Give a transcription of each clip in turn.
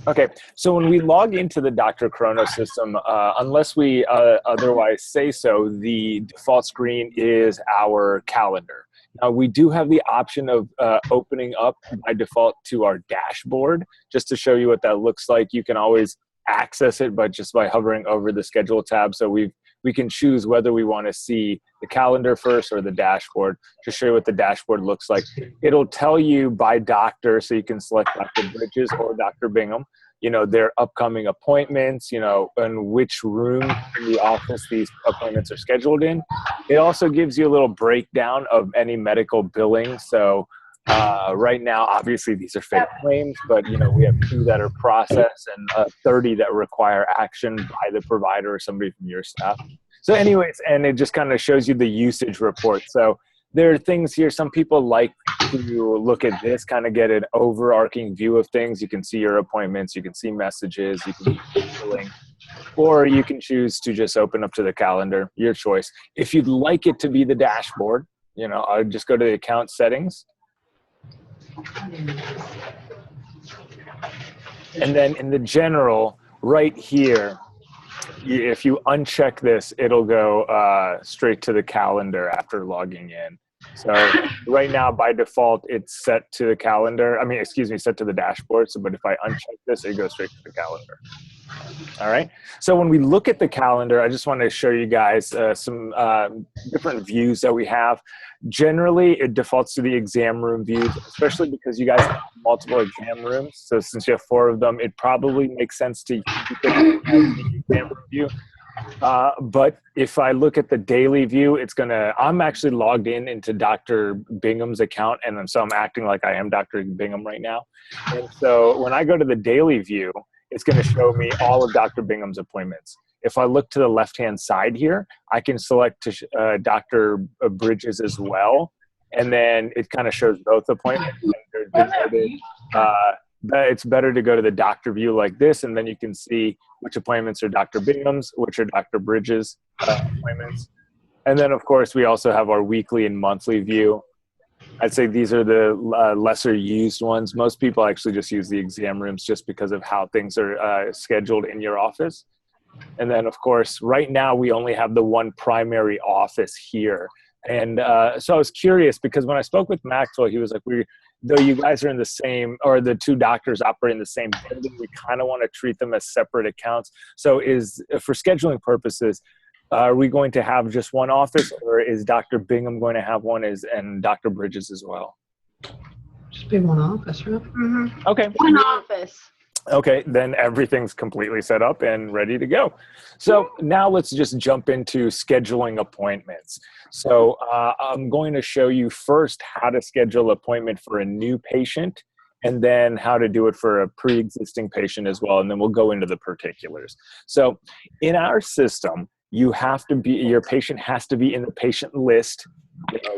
Okay, so when we log into the Dr. Chrono system, unless we otherwise say so, the default screen is our calendar. Now, we do have the option of opening up by default to our dashboard. Just to show you what that looks like, you can always access it but just by hovering over the schedule tab. So we can choose whether we want to see the calendar first or the dashboard. To show you what the dashboard looks like, it'll tell you by doctor, so you can select Dr. Bridges or Dr. Bingham, their upcoming appointments, and which room in the office these appointments are scheduled in. It also gives you a little breakdown of any medical billing. So right now, obviously, these are fake claims, but we have 2 that are processed and 30 that require action by the provider or somebody from your staff. So anyways, and it just kind of shows you the usage report. So there are things here. Some people like to look at this, kind of get an overarching view of things. You can see your appointments, you can see messages, you can see billing, or you can choose to just open up to the calendar, your choice. If you'd like it to be the dashboard, I would just go to the account settings. And then in the general, right here, if you uncheck this, it'll go straight to the calendar after logging in. So right now, by default, it's set to the calendar. Set to the dashboard. So, but if I uncheck this, it goes straight to the calendar. All right. So when we look at the calendar, I just want to show you guys some different views that we have. Generally, it defaults to the exam room views, especially because you guys have multiple exam rooms. So since you have 4 of them, it probably makes sense to keep it as the exam room view. But if I look at the daily view, I'm actually logged into Dr. Bingham's account, and so I'm acting like I am Dr. Bingham right now. And so when I go to the daily view, it's going to show me all of Dr. Bingham's appointments. If I look to the left-hand side here, I can select Dr. Bridges as well, and then it kind of shows both appointments. It's better to go to the doctor view like this, and then you can see which appointments are Dr. Bingham's, which are Dr. Bridges' appointments. And then, of course, we also have our weekly and monthly view. I'd say these are the lesser used ones. Most people actually just use the exam rooms just because of how things are scheduled in your office. And then, of course, right now we only have the one primary office here. And so I was curious because when I spoke with Maxwell, he was like, though you guys are in the same, or the 2 doctors operate in the same building, we kind of want to treat them as separate accounts. So for scheduling purposes, are we going to have just one office, or is Dr. Bingham going to have one and Dr. Bridges as well? Just be one office, right? Mm-hmm. Okay. One office. Okay, then everything's completely set up and ready to go. So now let's just jump into scheduling appointments. So I'm going to show you first how to schedule an appointment for a new patient, and then how to do it for a pre-existing patient as well. And then we'll go into the particulars. So in our system, your patient has to be in the patient list,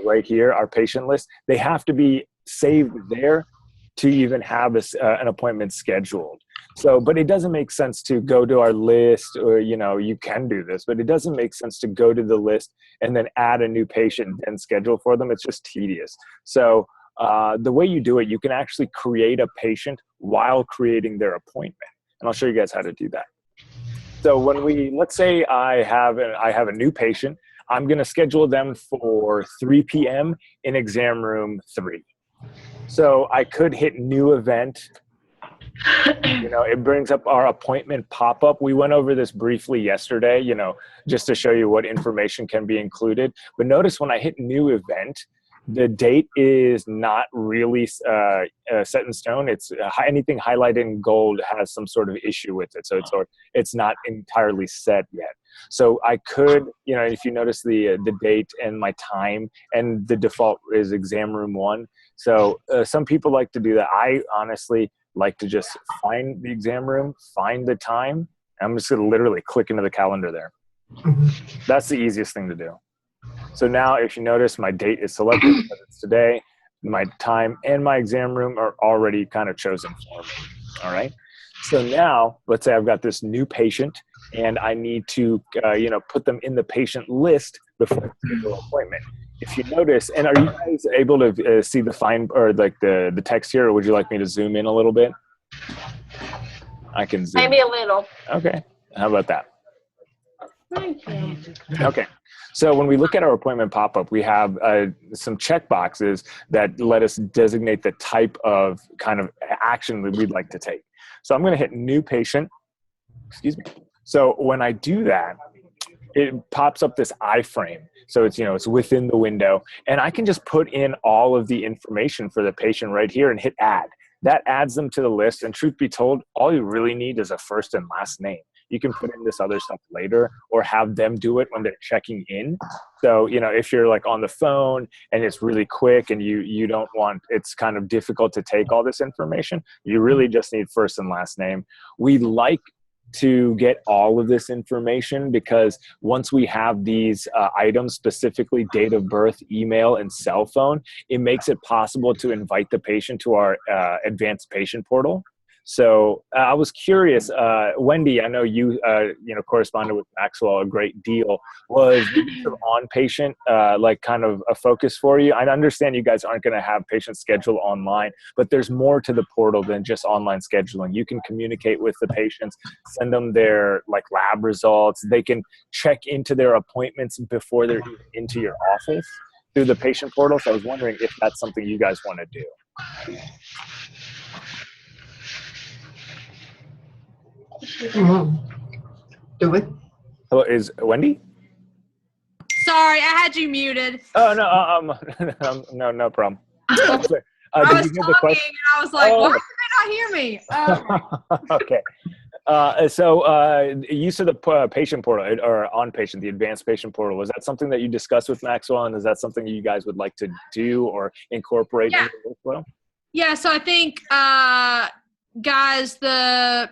right here, our patient list. They have to be saved there to even have an appointment scheduled. So, but it doesn't make sense to go to our list, or, you can do this, but it doesn't make sense to go to the list and then add a new patient and schedule for them. It's just tedious. So the way you do it, you can actually create a patient while creating their appointment. And I'll show you guys how to do that. So let's say I have a new patient, I'm going to schedule them for 3 p.m. in exam room 3. So I could hit new event. It brings up our appointment pop-up. We went over this briefly yesterday, just to show you what information can be included. But notice when I hit new event, the date is not really set in stone. It's anything highlighted in gold has some sort of issue with it. So it's not entirely set yet. So I could, if you notice the date and my time, and the default is exam room 1. So some people like to do that. I honestly like to just find the exam room, find the time. And I'm just going to literally click into the calendar there. That's the easiest thing to do. So now if you notice, my date is selected because it's today. My time and my exam room are already kind of chosen for me. All right. So now let's say I've got this new patient and I need to, put them in the patient list before I schedule an appointment. If you notice, and are you guys able to see the the text here, or would you like me to zoom in a little bit? I can zoom. Maybe a little. Okay. How about that? Thank you. Okay. So when we look at our appointment pop-up, we have some check boxes that let us designate the type of kind of action that we'd like to take. So I'm going to hit new patient. Excuse me. So when I do that, it pops up this iframe. So it's, it's within the window, and I can just put in all of the information for the patient right here and hit add. That adds them to the list. And truth be told, all you really need is a first and last name. You can put in this other stuff later or have them do it when they're checking in. So, if you're like on the phone and it's really quick and you don't want, it's kind of difficult to take all this information, you really just need first and last name. We like to get all of this information because once we have these items, specifically date of birth, email, and cell phone, it makes it possible to invite the patient to our advanced patient portal. So I was curious, Wendy, I know you corresponded with Maxwell a great deal. Was the use of OnPatient like kind of a focus for you? I understand you guys aren't going to have patients schedule online, but there's more to the portal than just online scheduling. You can communicate with the patients, send them their like lab results. They can check into their appointments before they're even into your office through the patient portal. So I was wondering if that's something you guys want to do. Do it. Hello, is Wendy? Sorry, I had you muted. Oh no, no problem. I was Did talking you hear the question? and I was like, Oh. why did they not hear me? Okay. So use of the patient portal or OnPatient, the advanced patient portal, was that something that you discussed with Maxwell, and is that something you guys would like to do or incorporate into the workflow? Yeah, so I think, guys, the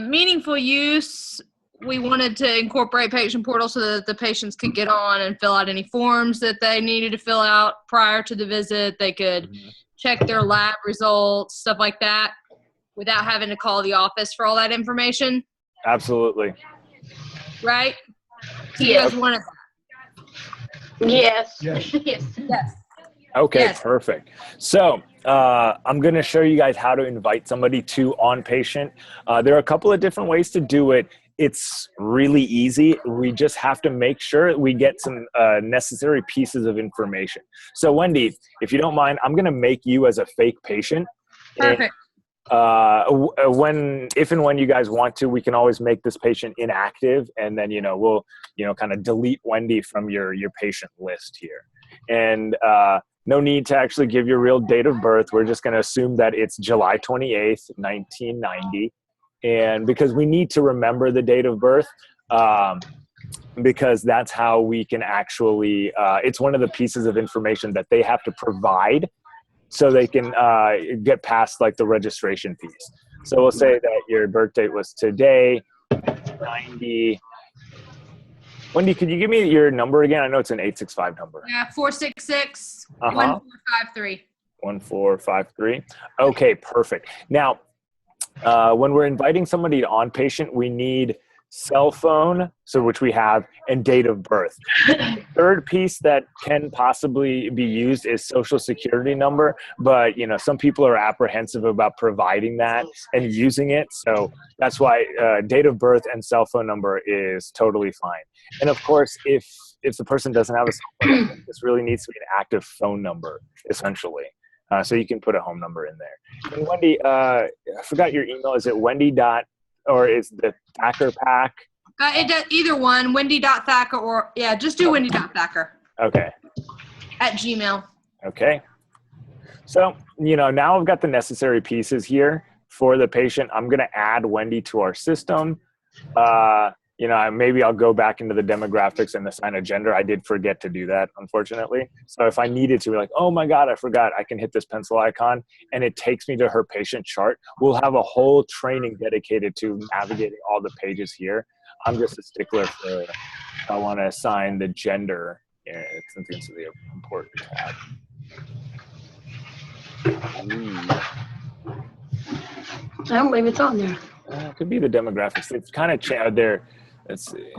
meaningful use, we wanted to incorporate patient portal so that the patients could get on and fill out any forms that they needed to fill out prior to the visit. They could check their lab results, stuff like that, without having to call the office for all that information. Absolutely. Right? So Yes. you guys wanted that. Yes. Yes. Yes. Okay, Yes. perfect. So I'm going to show you guys how to invite somebody to OnPatient. There are a couple of different ways to do it. It's really easy. We just have to make sure we get some necessary pieces of information. So Wendy, if you don't mind, I'm going to make you as a fake patient. Perfect. If and when you guys want to, we can always make this patient inactive, and then we'll kind of delete Wendy from your patient list here. And no need to actually give your real date of birth. We're just going to assume that it's July 28th, 1990. And because we need to remember the date of birth, because that's how we can actually, it's one of the pieces of information that they have to provide so they can get past like the registration piece. So we'll say that your birth date was today, 90. Wendy, could you give me your number again? I know it's an 865 number. Yeah, 466-1453. 1453. Okay, perfect. Now, when we're inviting somebody to OnPatient, we need cell phone, so which we have, and date of birth. Third piece that can possibly be used is social security number, but some people are apprehensive about providing that and using it, so that's why date of birth and cell phone number is totally fine. And of course, if the person doesn't have a cell phone number, this really needs to be an active phone number, essentially. So you can put a home number in there. And Wendy, I forgot your email. Is it Wendy or is the Thacker Pack? It does either one, Wendy.Thacker or, just do Wendy.Thacker. Okay. At Gmail. Okay. So, now I've got the necessary pieces here for the patient. I'm going to add Wendy to our system. Maybe I'll go back into the demographics and assign a gender. I did forget to do that, unfortunately. So if I needed to, like, oh my God, I forgot, I can hit this pencil icon and it takes me to her patient chart. We'll have a whole training dedicated to navigating all the pages here. I'm just a stickler for, I want to assign the gender. Yeah, it's the important tab. I don't believe it's on there. It could be the demographics. It's kind of there. Let's see.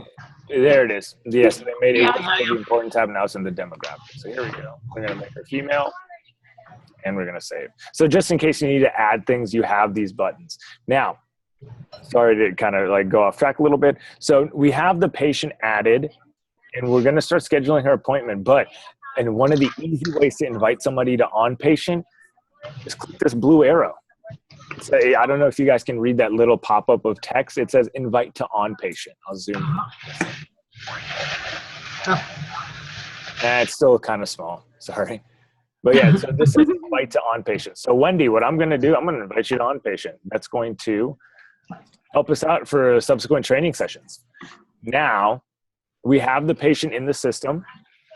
There it is. Yes, they made it the important tab. Now it's in the demographics. So here we go. We're going to make her female. and we're going to save. So just in case you need to add things, you have these buttons. Now, sorry to kind of like go off track a little bit. So we have the patient added, and we're going to start scheduling her appointment. And one of the easy ways to invite somebody to OnPatient is click this blue arrow. Say, I don't know if you guys can read that little pop-up of text. It says invite to OnPatient. I'll zoom in. It's still kind of small, sorry. But yeah, so this is invite to OnPatient. So Wendy, what I'm gonna do, I'm gonna invite you to OnPatient. That's going to help us out for subsequent training sessions. Now, we have the patient in the system,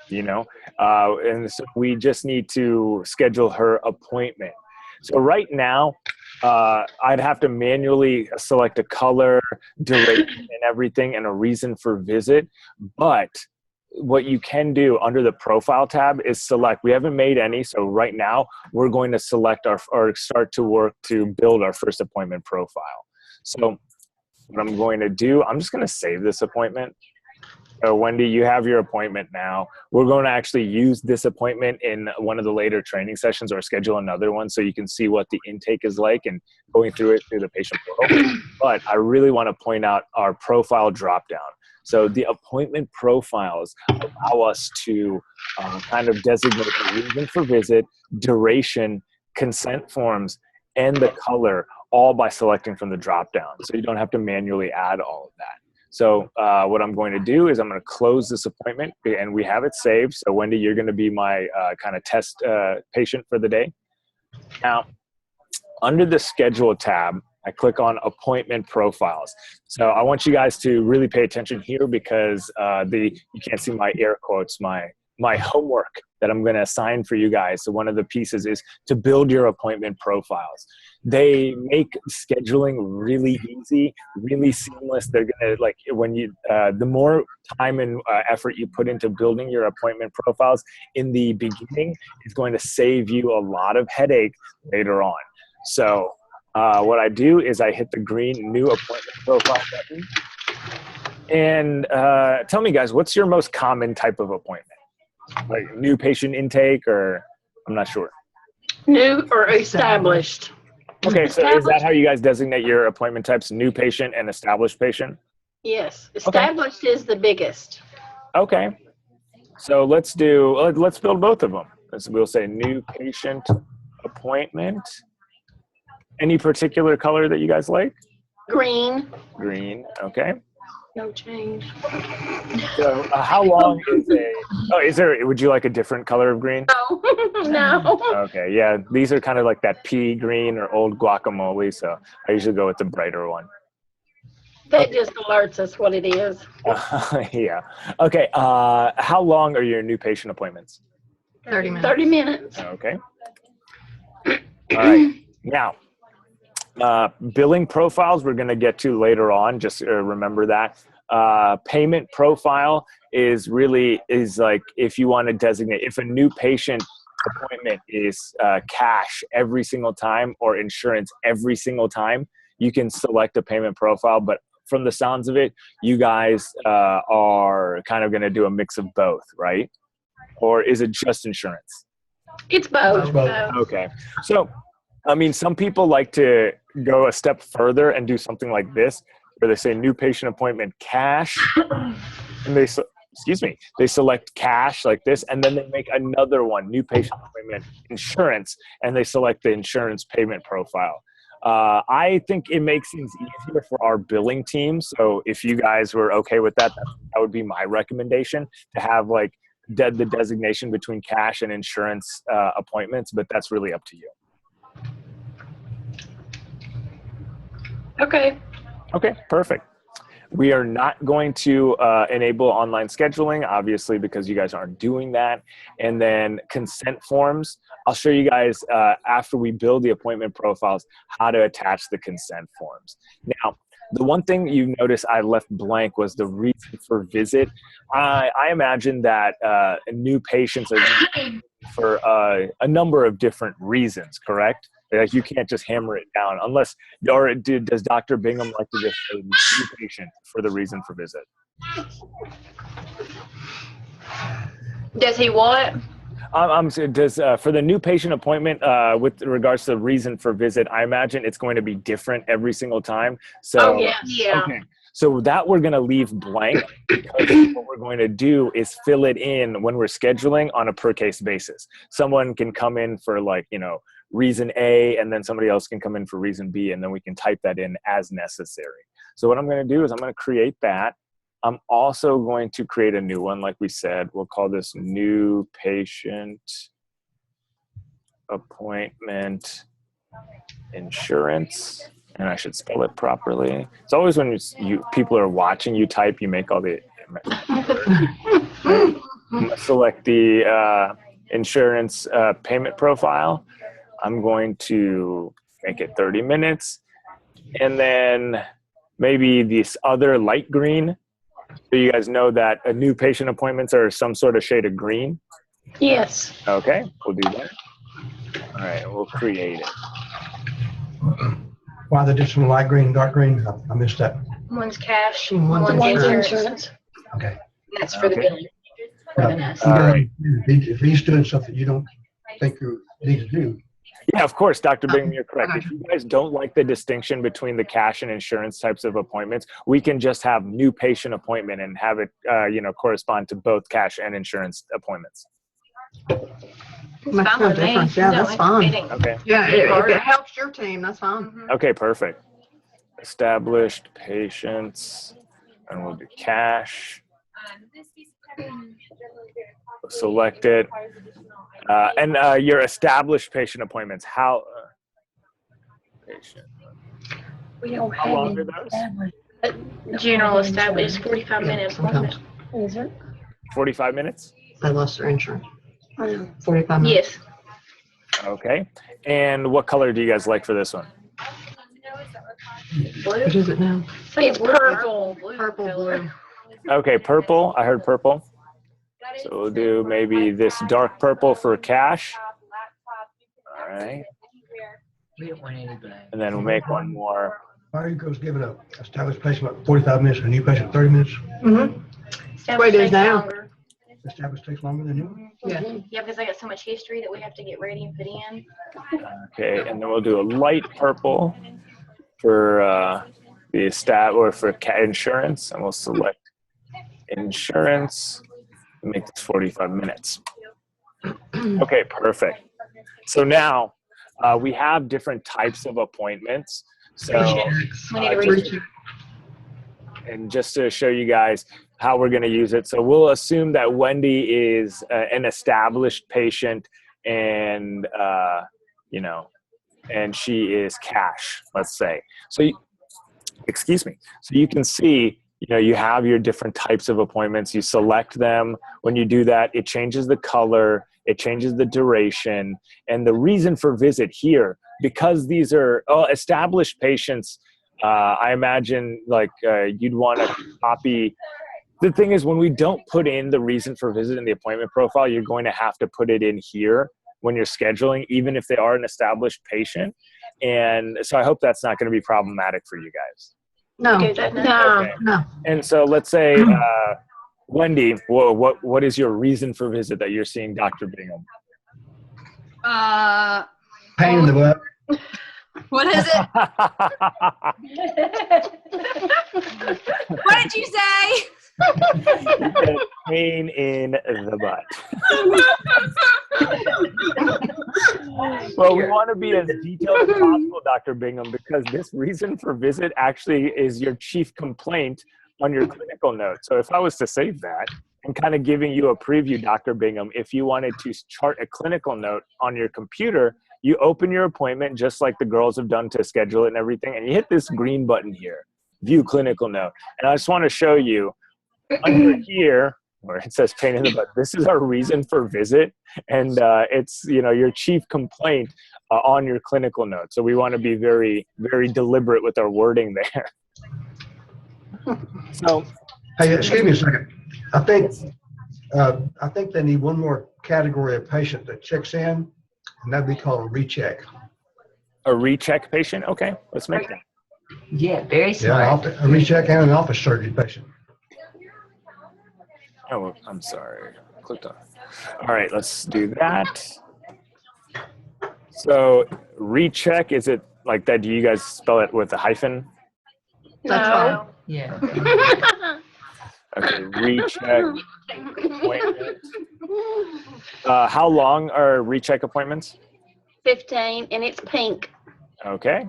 you know, and so we just need to schedule her appointment. So right now, I'd have to manually select a color, duration, and everything, and a reason for visit. But what you can do under the profile tab is select. We haven't made any, so right now we're going to select or start to work to build our first appointment profile. So what I'm going to do, I'm just going to save this appointment. So Wendy, you have your appointment now. We're going to actually use this appointment in one of the later training sessions or schedule another one so you can see what the intake is like and going through it through the patient portal. But I really want to point out our profile dropdown. So the appointment profiles allow us to kind of designate the reason for visit, duration, consent forms, and the color, all by selecting from the dropdown. So you don't have to manually add all of that. So what I'm going to do is I'm going to close this appointment, and we have it saved. So Wendy, you're going to be my kind of test patient for the day. Now, under the schedule tab, I click on appointment profiles. So I want you guys to really pay attention here because you can't see my air quotes, my homework that I'm going to assign for you guys. So one of the pieces is to build your appointment profiles. They make scheduling really easy, really seamless. They're going to, like, when you, the more time and effort you put into building your appointment profiles in the beginning, it's going to save you a lot of headache later on. So what I do is I hit the green new appointment profile button. And tell me, guys, what's your most common type of appointment? Like new patient intake, or I'm not sure. New or established. Okay, so is that how you guys designate your appointment types, new patient and established patient? Yes, established is the biggest. Okay, so let's build both of them. We'll say new patient appointment. Any particular color that you guys like? Green. Green, okay. No change. So how long is would you like a different color of green? No. No. Okay, yeah, these are kind of like that pea green or old guacamole, so I usually go with the brighter one. That just alerts us what it is. Yeah. Okay, how long are your new patient appointments? 30 minutes. 30 minutes. Okay. All right, now, billing profiles we're going to get to later on, just remember that. Payment profile is like if you want to designate, if a new patient appointment is cash every single time or insurance every single time, you can select a payment profile. But from the sounds of it, you guys are kind of going to do a mix of both, right? Or is it just insurance? It's both. Okay. So, I mean, some people like to go a step further and do something like this, where they say new patient appointment cash, and they select cash like this, and then they make another one, new patient appointment insurance, and they select the insurance payment profile. I think it makes things easier for our billing team. So if you guys were okay with that, that would be my recommendation, to have like the designation between cash and insurance appointments, but that's really up to you. Okay. Okay, perfect. We are not going to enable online scheduling, obviously, because you guys aren't doing that. And then consent forms, I'll show you guys after we build the appointment profiles, how to attach the consent forms. Now, the one thing you notice I left blank was the reason for visit. I imagine that new patients are for a number of different reasons, correct? Like you can't just hammer it down unless, or does Dr. Bingham like to just say new patient for the reason for visit? Does he what? Does for the new patient appointment, with regards to the reason for visit, I imagine it's going to be different every single time. So, Oh, yes. Yeah. okay. So that we're going to leave blank because what we're going to do is fill it in when we're scheduling on a per case basis. Someone can come in for like, reason A, and then somebody else can come in for reason B, and then we can type that in as necessary. So what I'm going to do is I'm going to create that. I'm also going to create a new one, like we said. We'll call this new patient appointment insurance, and I should spell it properly. It's always when people are watching you type, you make all the. I'm going to select the insurance payment profile. I'm going to make it 30 minutes, and then maybe this other light green. So you guys know that new patient appointments are some sort of shade of green. Yes. Okay, we'll do that. All right, we'll create it. Why the difference from light green and dark green? I missed that. One's cash, And one's one's insurance. insurance. Okay. That's for the Okay. billing. For the nurse. All right. If he's doing something you don't think you need to do, Yeah, of course, Dr. Bingham, you're correct. Okay. If you guys don't like the distinction between the cash and insurance types of appointments, we can just have new patient appointment and have it, correspond to both cash and insurance appointments. Makes no difference. Yeah, that's fine. Okay. Yeah, if it helps your team, that's fine. Okay, perfect. Established patients, and we'll do cash. Select it. And your established patient appointments, how? Patient. We don't How have long any are those? general established 45 minutes. Sometimes. Is it? 45 minutes? They lost their insurance. 45 minutes. Yes. Okay. And what color do you guys like for this one? What is it now? It's purple. Purple, blue. Okay, purple. I heard purple. So we'll do maybe this dark purple for cash. All right. We don't want any black. And then we'll make one more. why are you guys giving a established patient about 45 minutes and a new patient 30 minutes? Mm-hmm. Wait, it is now. Established takes longer than new? Yeah. Yeah, because I got so much history that we have to get ready and put in. Okay, and then we'll do a light purple for the for insurance, and we'll select insurance. Make this 45 minutes. Okay, perfect. So now we have different types of appointments. So, We need to reach. and just to show you guys how we're going to use it. So we'll assume that Wendy is an established patient and, and she is cash, let's say. So, excuse me. So you can see, you have your different types of appointments. You select them. When you do that, it changes the color, it changes the duration, and the reason for visit here, because these are established patients, I imagine you'd want to copy. The thing is, when we don't put in the reason for visit in the appointment profile, you're going to have to put it in here when you're scheduling, even if they are an established patient. And so I hope that's not going to be problematic for you guys. No, Do that now. Okay. no. And so let's say, Wendy, what is your reason for visit that you're seeing Dr. Bingham? Pain in the butt. What is it? What did you say? Pain in the butt. Well, we want to be as detailed as possible, Dr. Bingham, because this reason for visit actually is your chief complaint on your clinical note. So if I was to save that and kind of giving you a preview, Dr. Bingham, if you wanted to chart a clinical note on your computer, you open your appointment just like the girls have done to schedule it and everything, and you hit this green button here, view clinical note. And I just want to show you under here where it says pain in the butt, this is our reason for visit, and it's your chief complaint on your clinical note. So we want to be very, very deliberate with our wording there. So, Hey, excuse me a second. I think they need one more category of patient that checks in, and that'd be called a recheck. a recheck patient. Okay, let's make that. Yeah, very Yeah, smart. a recheck and an office surgery patient. Oh, I'm sorry. Clicked on. All right, let's do that. So recheck, is it like that? Do you guys spell it with a hyphen? That's No. Yeah. Okay, recheck appointment. How long are recheck appointments? 15, and it's pink. Okay.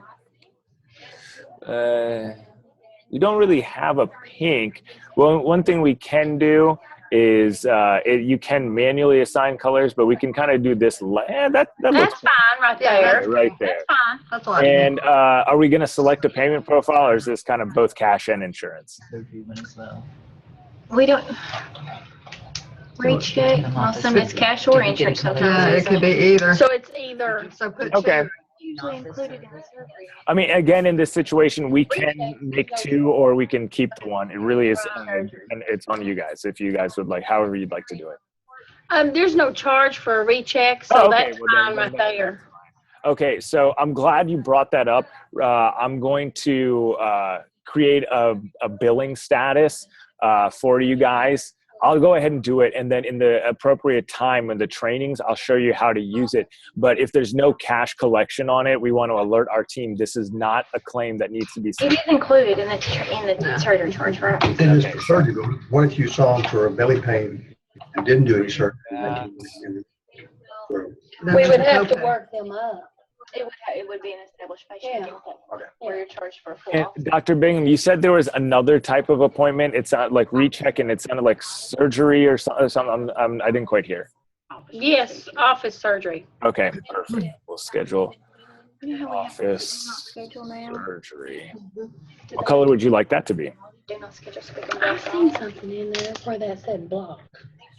We don't really have a pink. Well, one thing we can do is you can manually assign colors, but we can kind of do this. That looks That's fine right Yeah, there. that's right there. That's fine. That's all I And are we going to select a payment profile, or is this kind of both cash and insurance? As well. We don't. Recheck. Well, some it's cash or insurance Yeah, sometimes. it could be either. So it's either. So put Okay. two. Usually included in the survey. I mean, again, in this situation, we can make two, or we can keep the one. It really is, and it's on you guys. If you guys would like, however you'd like to do it. There's no charge for a recheck, so Oh, okay. that's Well, then- fine right then- there. Okay, so I'm glad you brought that up. I'm going to create a billing status for you guys. I'll go ahead and do it, and then in the appropriate time in the trainings, I'll show you how to use it. But if there's no cash collection on it, we want to alert our team this is not a claim that needs to be It settled. is included in the Yeah. surgery charge, right? It is for surgery, but what if you saw them for a belly pain and didn't do any surgery? We would have to work them up. It would be an established patient. Okay. Where you're charged for a full And office. Dr. Bingham, you said there was another type of appointment. It's not like recheck, and it sounded like surgery or something. I didn't quite hear. Yes, office surgery. Okay, perfect. We'll schedule You know how we have to office schedule now? surgery. What color would you like that to be? Do not schedule so we can I block seen off. something in there where that said block.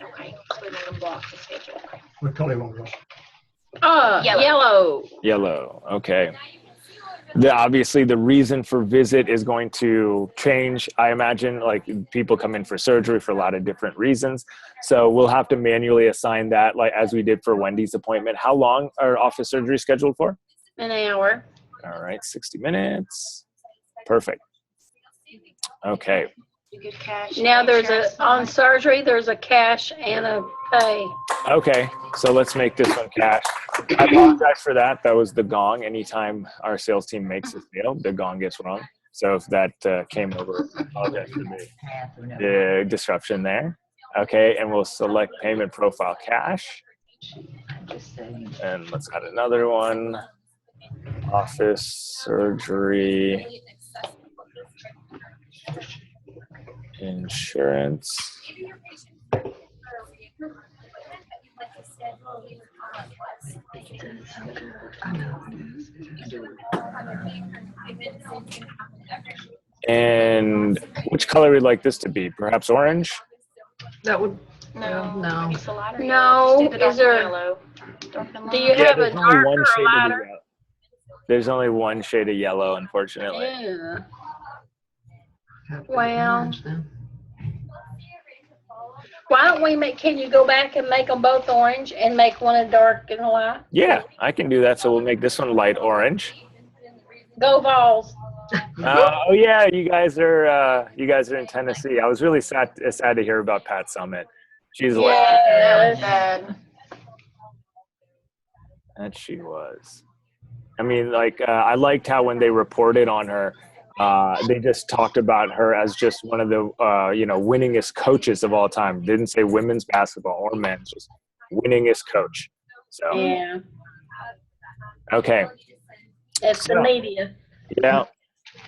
Okay, so we need to block the schedule. Okay. What color you want to go? Yellow. Yellow. Okay. Obviously, the reason for visit is going to change. I imagine like people come in for surgery for a lot of different reasons. So we'll have to manually assign that, like as we did for Wendy's appointment. How long are office surgery scheduled for? An hour. All right, 60 minutes. Perfect. Okay. Good cash. Now there's insurance. on surgery, there's a cash and a pay. Okay, so let's make this one cash. I apologize for that. That was the gong. Anytime our sales team makes a sale, the gong gets rung. So if that came over, I apologize for the disruption there. Okay, and we'll select payment profile cash. And let's add another one. Office surgery insurance. And which color would you like this to be? Perhaps orange? That would, No. no. It's a lighter No, yellow. Just do the is darker there- yellow. Darker Do you Yeah, have a there's only darker one or shade of lighter? yellow. There's only one shade of yellow, unfortunately. Yeah. have to be Well. orange then. Why don't we can you go back and make them both orange and make one a dark and a light? Yeah, I can do that. So we'll make this one light orange. Go Vols. Oh yeah, you guys are in Tennessee. I was really sad to hear about Pat Summit. She's like Yes. Bad. that she was. I mean, like I liked how when they reported on her, they just talked about her as just one of the winningest coaches of all time. Didn't say women's basketball or men's, just winningest coach. So Yeah. okay, It's the media. yeah.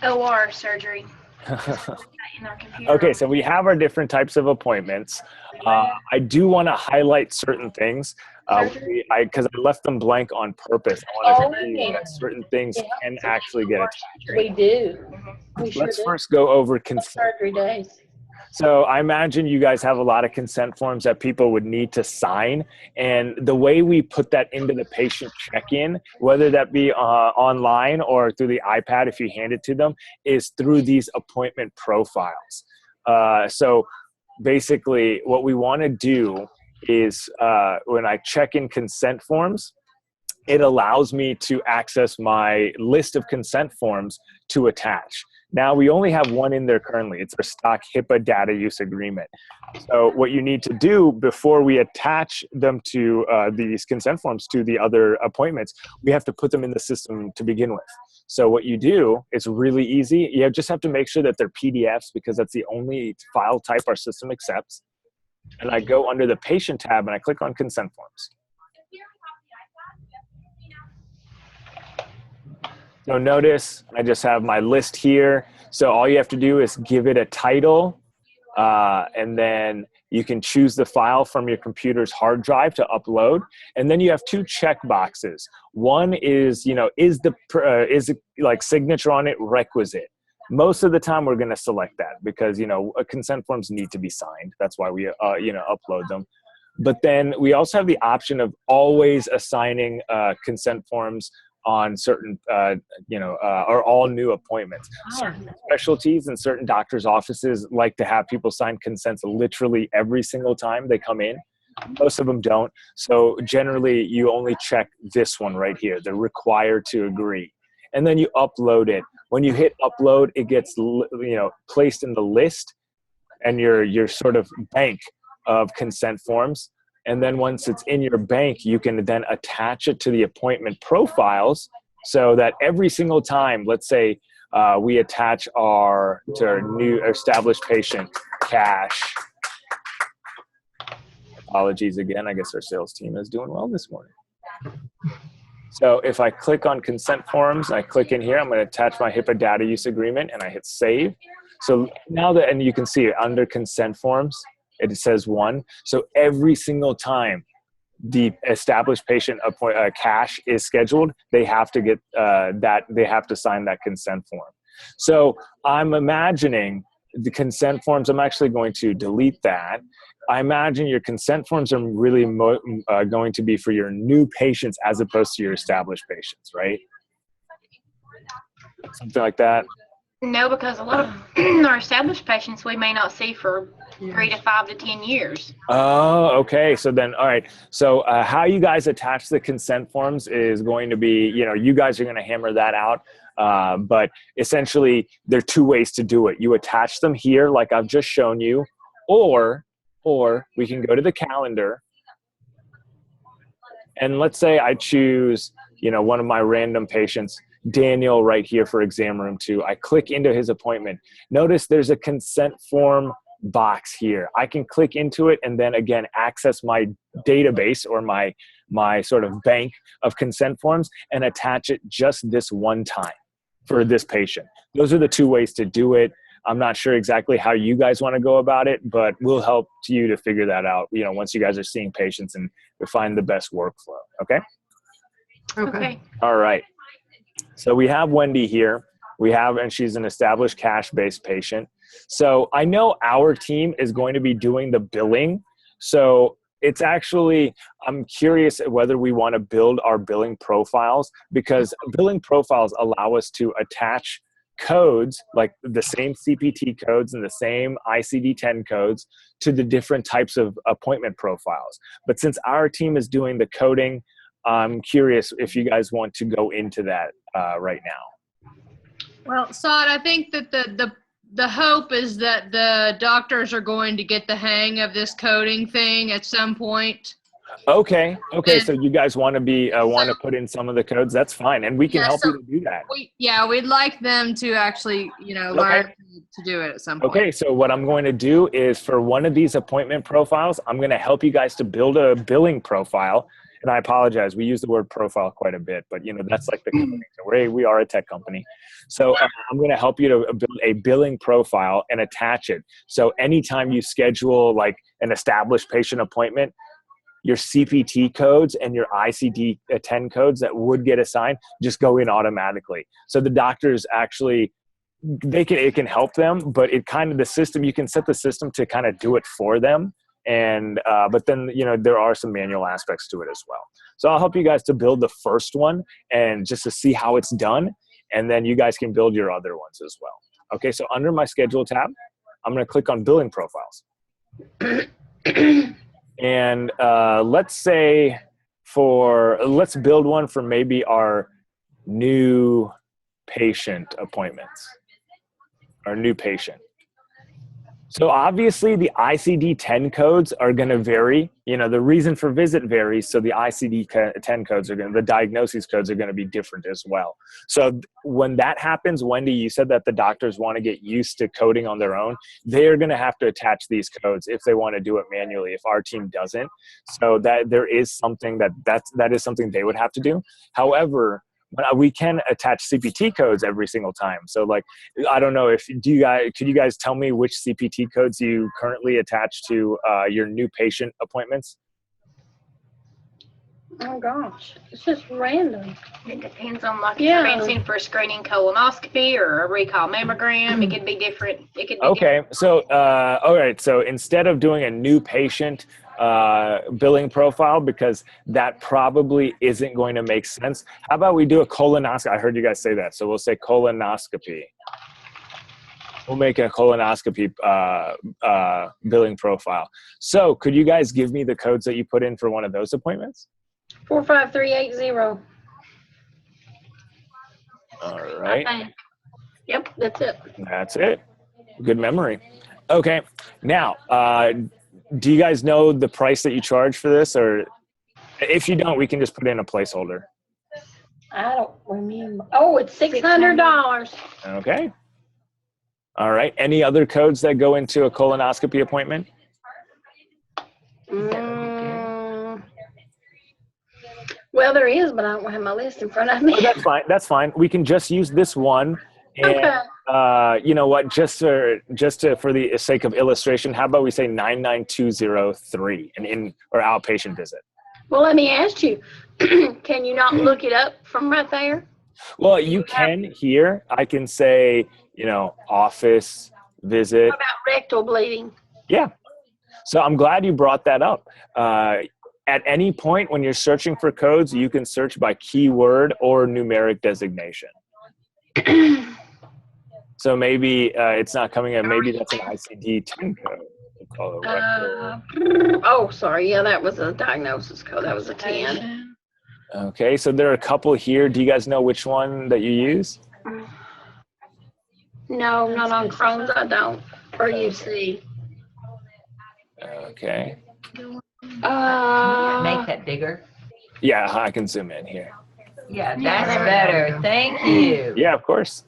OR surgery. In our computer. Okay, so we have our different types of appointments. I do want to highlight certain things because I left them blank on purpose. I want to show you that certain things can actually get attached. We do. We sure Let's do. first go over consent. Surgery days. So I imagine you guys have a lot of consent forms that people would need to sign. And the way we put that into the patient check-in, whether that be online or through the iPad if you hand it to them, is through these appointment profiles. So basically what we want to do is when I check in consent forms, it allows me to access my list of consent forms to attach. Now, we only have one in there currently. It's our stock HIPAA data use agreement. So what you need to do before we attach them to these consent forms to the other appointments, we have to put them in the system to begin with. So what you do, it's really easy. You just have to make sure that they're PDFs because that's the only file type our system accepts. And I go under the patient tab and I click on consent forms. So notice I just have my list here. So all you have to do is give it a title, and then you can choose the file from your computer's hard drive to upload. And then you have two check boxes. One is, is it like signature on it requisite? Most of the time we're going to select that because, consent forms need to be signed. That's why we, upload them. But then we also have the option of always assigning consent forms on certain, or all new appointments. Certain specialties and certain doctors' offices like to have people sign consents literally every single time they come in. Most of them don't. So generally, you only check this one right here. They're required to agree. And then you upload it. When you hit upload, it gets, placed in the list and your sort of bank of consent forms. And then once it's in your bank, you can then attach it to the appointment profiles so that every single time, let's say we attach to our new established patient cash. Apologies again. I guess our sales team is doing well this morning. So if I click on consent forms, I click in here, I'm going to attach my HIPAA data use agreement and I hit save. So now and you can see it under consent forms, it says 1. So every single time the established patient cash is scheduled, they have to get they have to sign that consent form. So I'm imagining the consent forms, I'm actually going to delete that. I imagine your consent forms are really going to be for your new patients as opposed to your established patients, right? Something like that. No, because a lot of our established patients we may not see for 3 to 5 to 10 years. Oh, okay. So then, all right. So how you guys attach the consent forms is going to be, you guys are going to hammer that out. But essentially, there are 2 ways to do it. You attach them here, like I've just shown you, or we can go to the calendar. And let's say I choose, one of my random patients, Daniel right here for exam room 2. I click into his appointment. Notice there's a consent form box here. I can click into it and then again access my database or my sort of bank of consent forms and attach it just this one time for this patient. Those are the 2 ways to do it. I'm not sure exactly how you guys want to go about it, but we'll help you to figure that out, once you guys are seeing patients and find the best workflow. Okay? Okay. All right. So we have Wendy here. And she's an established cash-based patient. So I know our team is going to be doing the billing. So it's actually, I'm curious whether we want to build our billing profiles because billing profiles allow us to attach codes, like the same CPT codes and the same ICD-10 codes to the different types of appointment profiles. But since our team is doing the coding, I'm curious if you guys want to go into that right now. Well, Saad, I think that the hope is that the doctors are going to get the hang of this coding thing at some point. Okay. So you guys want to put in some of the codes? That's fine, and we can help you to do that. We'd like them to actually, learn to do it at some point. Okay. So what I'm going to do is for one of these appointment profiles, I'm going to help you guys to build a billing profile. And I apologize, we use the word profile quite a bit, but that's like the company. So we are a tech company. So I'm going to help you to build a billing profile and attach it. So anytime you schedule like an established patient appointment, your CPT codes and your ICD-10 codes that would get assigned just go in automatically. So the doctors actually, it can help them, but it kind of, the system, you can set the system to kind of do it for them. And, but then, there are some manual aspects to it as well. So I'll help you guys to build the first one and just to see how it's done. And then you guys can build your other ones as well. Okay. So under my schedule tab, I'm going to click on billing profiles. And let's say let's build one for maybe our new patient appointments, our new patient. So obviously the ICD-10 codes are going to vary. You know, the reason for visit varies. So the ICD-10 codes the diagnosis codes are going to be different as well. So when that happens, Wendy, you said that the doctors want to get used to coding on their own. They're going to have to attach these codes if they want to do it manually, if our team doesn't. So that there is something that is something they would have to do. However, we can attach CPT codes every single time. So like, I don't know could you guys tell me which CPT codes you currently attach to your new patient appointments? Oh gosh, it's just random. It depends on like Yeah. if you're for a screening colonoscopy or a recall mammogram. It could be different. It could be Okay, so all right, so instead of doing a new patient billing profile, because that probably isn't going to make sense, how about we do a colonoscopy? I heard you guys say that, so we'll say colonoscopy. We'll make a colonoscopy billing profile. So could you guys give me the codes that you put in for one of those appointments? 45380. All right. Okay. Yep, that's it. That's it. Good memory. Okay. Now, do you guys know the price that you charge for this? Or if you don't, we can just put in a placeholder. I don't remember. Oh, it's $600. Okay. All right. Any other codes that go into a colonoscopy appointment? Well, there is, but I don't have my list in front of me. Oh, that's fine. That's fine. We can just use this one. And, Okay. you know what? Just for the sake of illustration, how about we say 99203 or outpatient visit? Well, let me ask you, can you not look it up from right there? Well, you can here. I can say, you know, office visit. What about rectal bleeding? Yeah. So I'm glad you brought that up. At any point when you're searching for codes, you can search by keyword or numeric designation. So maybe it's not coming in. Maybe that's an ICD-10 code. We'll call it rectal. Oh, sorry. Yeah, that was a diagnosis code. That was a 10. Okay, so there are a couple here. Do you guys know which one that you use? No, not on Crohn's. I don't. Or UC. Okay. Make that bigger. Yeah, I can zoom in here. Yeah, that's better. Thank you. Yeah, of course.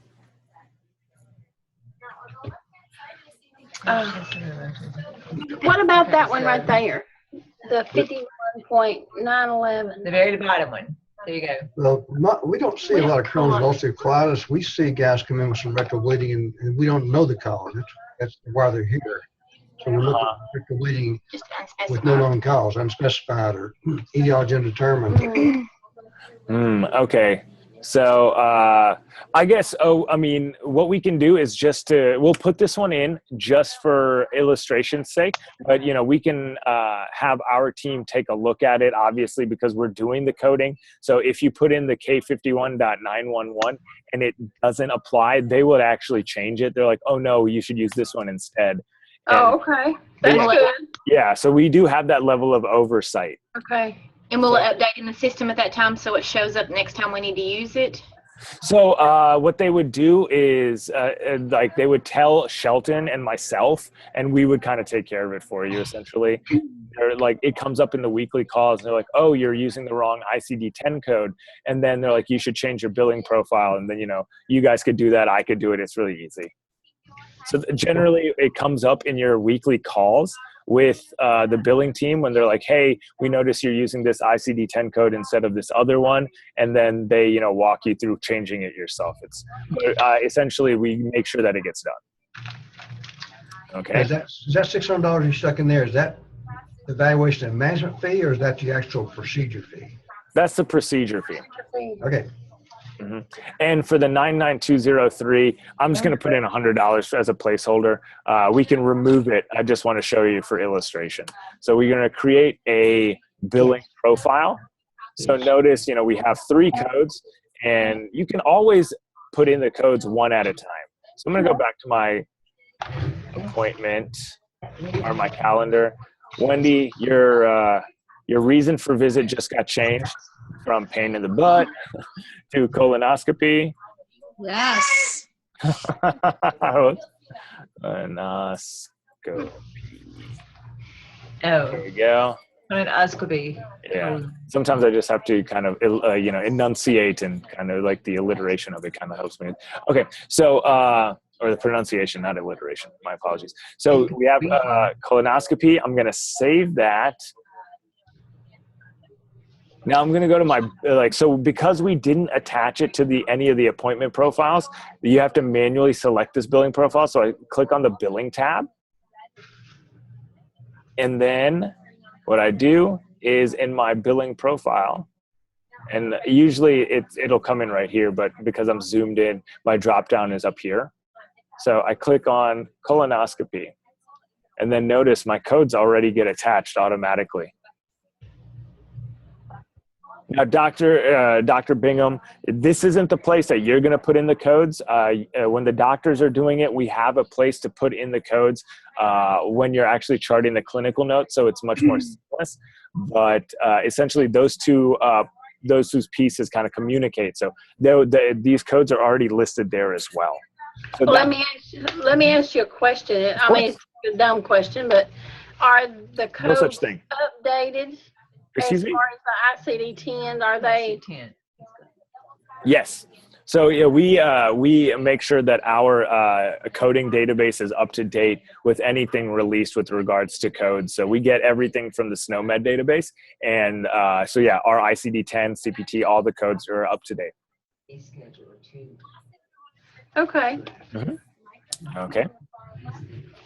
What about that one right there? The 51.911. The very bottom one. There you go. Well, we don't see a lot of Crohn's ulcerative colitis. We see guys come in with some rectal bleeding, and we don't know the cause. That's why they're here. So we look at rectal bleeding just with no known cause, unspecified or etiology undetermined. Okay. So I guess, what we can do is we'll put this one in just for illustration's sake, but, you know, we can have our team take a look at it, obviously, because we're doing the coding. So if you put in the K51.911 and it doesn't apply, they would actually change it. They're like, oh, no, you should use this one instead. Oh, okay. That's good. Yeah, so we do have that level of oversight. Okay. And will it update in the system at that time so it shows up next time we need to use it? So what they would do is they would tell Shelton and myself, and we would kind of take care of it for you, essentially. They're like, it comes up in the weekly calls, and they're like, oh, you're using the wrong ICD-10 code. And then they're like, you should change your billing profile. And then, you know, you guys could do that. I could do it. It's really easy. So generally, it comes up in your weekly calls with the billing team when they're like, hey, we notice you're using this ICD-10 code instead of this other one. And then they, you know, walk you through changing it yourself. Essentially, we make sure that it gets done. Okay. Is that $600 you stuck in there? Is that the evaluation and management fee, or is that the actual procedure fee? That's the procedure fee. Okay. Mm-hmm. And for the 99203, I'm just going to put in $100 as a placeholder. We can remove it. I just want to show you for illustration. So we're going to create a billing profile. So notice, you know, we have 3 codes, and you can always put in the codes one at a time. So I'm going to go back to my appointment or my calendar. Wendy, your Your reason for visit just got changed from pain in the butt to colonoscopy. Yes. Colonoscopy. Oh, There we go. colonoscopy. Yeah. Sometimes I just have to kind of, enunciate, and kind of like the alliteration of it kind of helps me. Okay. So, or the pronunciation, not alliteration. My apologies. So we have colonoscopy. I'm going to save that. Now I'm going to go to my, so because we didn't attach it to any of the appointment profiles, you have to manually select this billing profile. So I click on the billing tab. And then what I do is in my billing profile, and usually it'll come in right here, but because I'm zoomed in, my drop down is up here. So I click on colonoscopy, and then notice my codes already get attached automatically. Now, Dr. Bingham, this isn't the place that you're going to put in the codes. When the doctors are doing it, we have a place to put in the codes when you're actually charting the clinical notes, so it's much more seamless. But essentially, those two pieces kind of communicate. So these codes are already listed there as well. So Well, let me ask you a question. I mean, it's a dumb question, but are the no such codes thing. updated? Excuse me? As far as the ICD-10, are they? Yes. So yeah, we make sure that our coding database is up to date with anything released with regards to codes. So we get everything from the SNOMED database, and so yeah, our ICD-10, CPT, all the codes are up to date. Okay. Okay.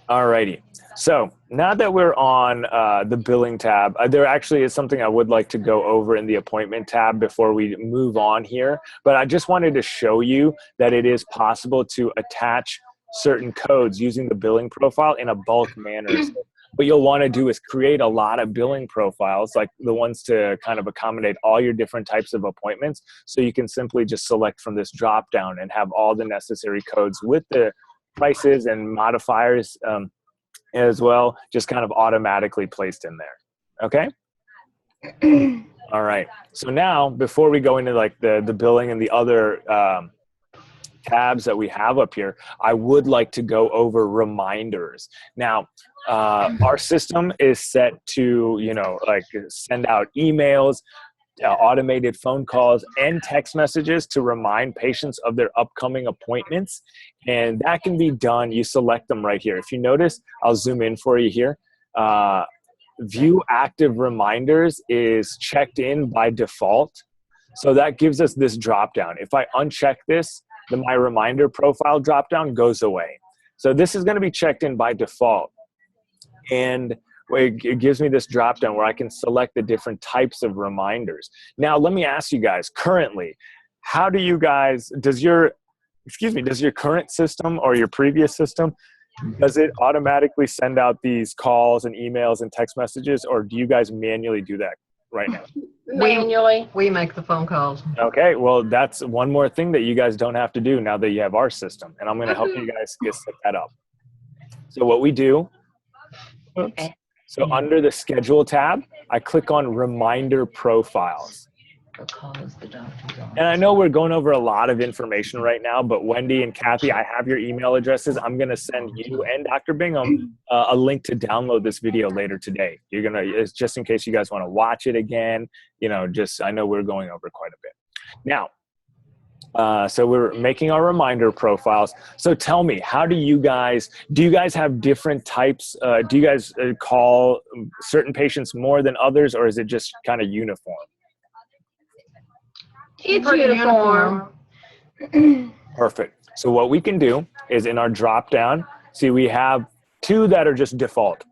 Alrighty. So now that we're on the billing tab, there actually is something I would like to go over in the appointment tab before we move on here. But I just wanted to show you that it is possible to attach certain codes using the billing profile in a bulk manner. So what you'll want to do is create a lot of billing profiles, like the ones to kind of accommodate all your different types of appointments. So you can simply just select from this drop down and have all the necessary codes with the prices and modifiers as well, just kind of automatically placed in there. Okay. All right. So now, before we go into like the billing and the other tabs that we have up here, I would like to go over reminders. Now, our system is set to, like send out emails, automated phone calls, and text messages to remind patients of their upcoming appointments. And that can be done. You select them right here. If you notice, I'll zoom in for you here. View active reminders is checked in by default. So that gives us this drop down. If I uncheck this, then my reminder profile drop down goes away. So this is going to be checked in by default. And it gives me this drop down where I can select the different types of reminders. Now, let me ask you guys, currently, how do you guys, does your current system or your previous system, does it automatically send out these calls and emails and text messages, or do you guys manually do that right now? Manually. We make the phone calls. Okay, well, that's one more thing that you guys don't have to do now that you have our system, and I'm going to help you guys set that up. So what we do, so under the schedule tab, I click on reminder profiles. And I know we're going over a lot of information right now, but Wendy and Kathy, I have your email addresses. I'm going to send you and Dr. Bingham a link to download this video later today. You're going to, just in case you guys want to watch it again, I know we're going over quite a bit. Now, so we're making our reminder profiles. So tell me, do you guys have different types? Do you guys call certain patients more than others, or is it just kind of uniform? It's uniform. Perfect. So what we can do is in our drop down, see we have two that are just default.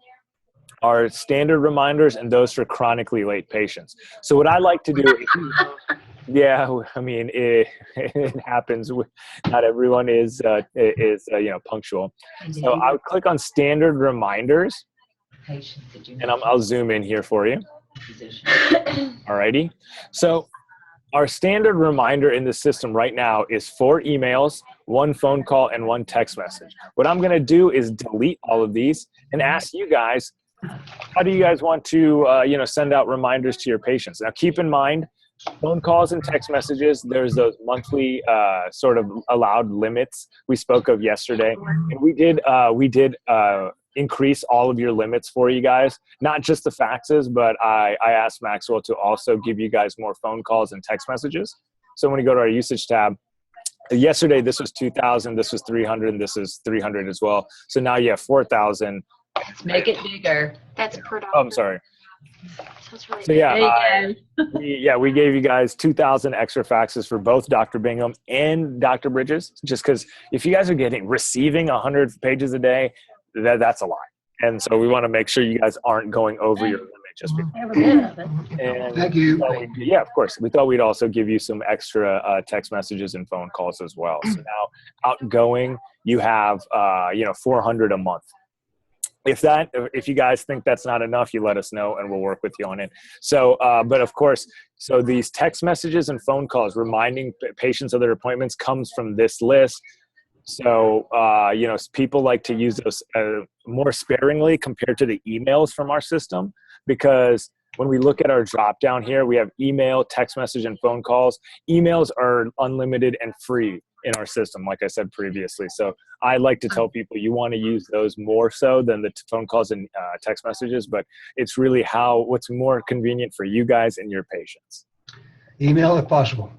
Our standard reminders and those for chronically late patients. So what I like to do yeah, I mean, it happens. Not everyone is punctual. So I'll click on standard reminders, and I'll zoom in here for you. Alrighty. So our standard reminder in the system right now is 4 emails, 1 phone call, and 1 text message. What I'm going to do is delete all of these and ask you guys, how do you guys want to, send out reminders to your patients? Now, keep in mind, phone calls and text messages, there's those monthly sort of allowed limits we spoke of yesterday. And we did increase all of your limits for you guys, not just the faxes, but I asked Maxwell to also give you guys more phone calls and text messages. So when you go to our usage tab, yesterday this was 2,000, this was 300, and this is 300 as well. So now you have 4,000. Let's make it bigger. That's per dollar. Oh, I'm sorry. That's really So yeah, There you go. we gave you guys 2,000 extra faxes for both Dr. Bingham and Dr. Bridges, just because if you guys are receiving 100 pages a day, that's a lot. And so we want to make sure you guys aren't going over your limit just because. Every bit of it. And Thank you. yeah, of course. We thought we'd also give you some extra text messages and phone calls as well. So now outgoing, you have 400 a month. If you guys think that's not enough, you let us know and we'll work with you on it. So, but of course, so these text messages and phone calls reminding patients of their appointments comes from this list. So, people like to use those more sparingly compared to the emails from our system, because when we look at our drop down here, we have email, text message, and phone calls. Emails are unlimited and free in our system, like I said previously. So I like to tell people you want to use those more so than the phone calls and text messages, but it's really what's more convenient for you guys and your patients. Email if possible.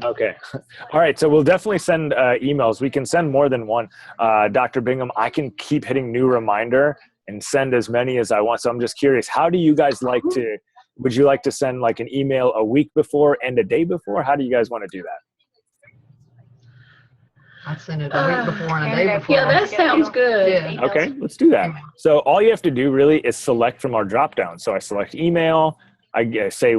Okay. All right. So we'll definitely send emails. We can send more than one. Dr. Bingham, I can keep hitting new reminder and send as many as I want. So I'm just curious, how do you guys would you like to send like an email a week before and a day before? How do you guys want to do that? I'd send it a week before and a day before. Yeah, that sounds good. Yeah. Okay, let's do that. So all you have to do really is select from our drop down. So I select email, I say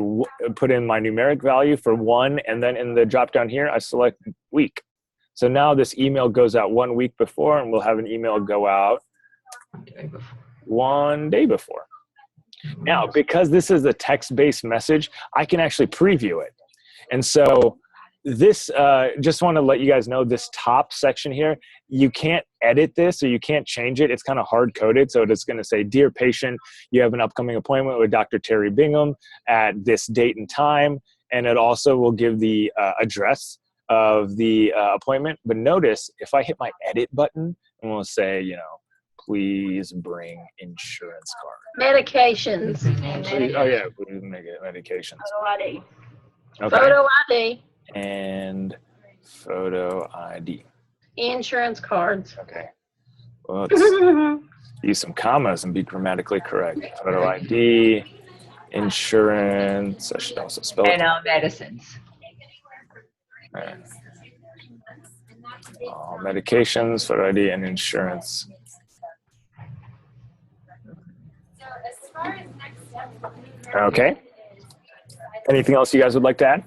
put in my numeric value for 1, and then in the drop down here, I select week. So now this email goes out 1 week before, and we'll have an email go out 1 day before. Now, because this is a text-based message, I can actually preview it. And so this, just want to let you guys know, this top section here, you can't edit this or you can't change it. It's kind of hard-coded. So it's going to say, dear patient, you have an upcoming appointment with Dr. Terry Bingham at this date and time. And it also will give the address of the appointment. But notice, if I hit my edit button, and we'll say, please bring insurance card. Medications. Oh, yeah, please make it medications. Photo ID. Okay. Photo ID. And photo ID. Insurance cards. Okay. Well, let's use some commas and be grammatically correct. Photo ID, insurance. I should also spell it. And medicines. All right. Medications, photo ID, and insurance. Okay. Anything else you guys would like to add?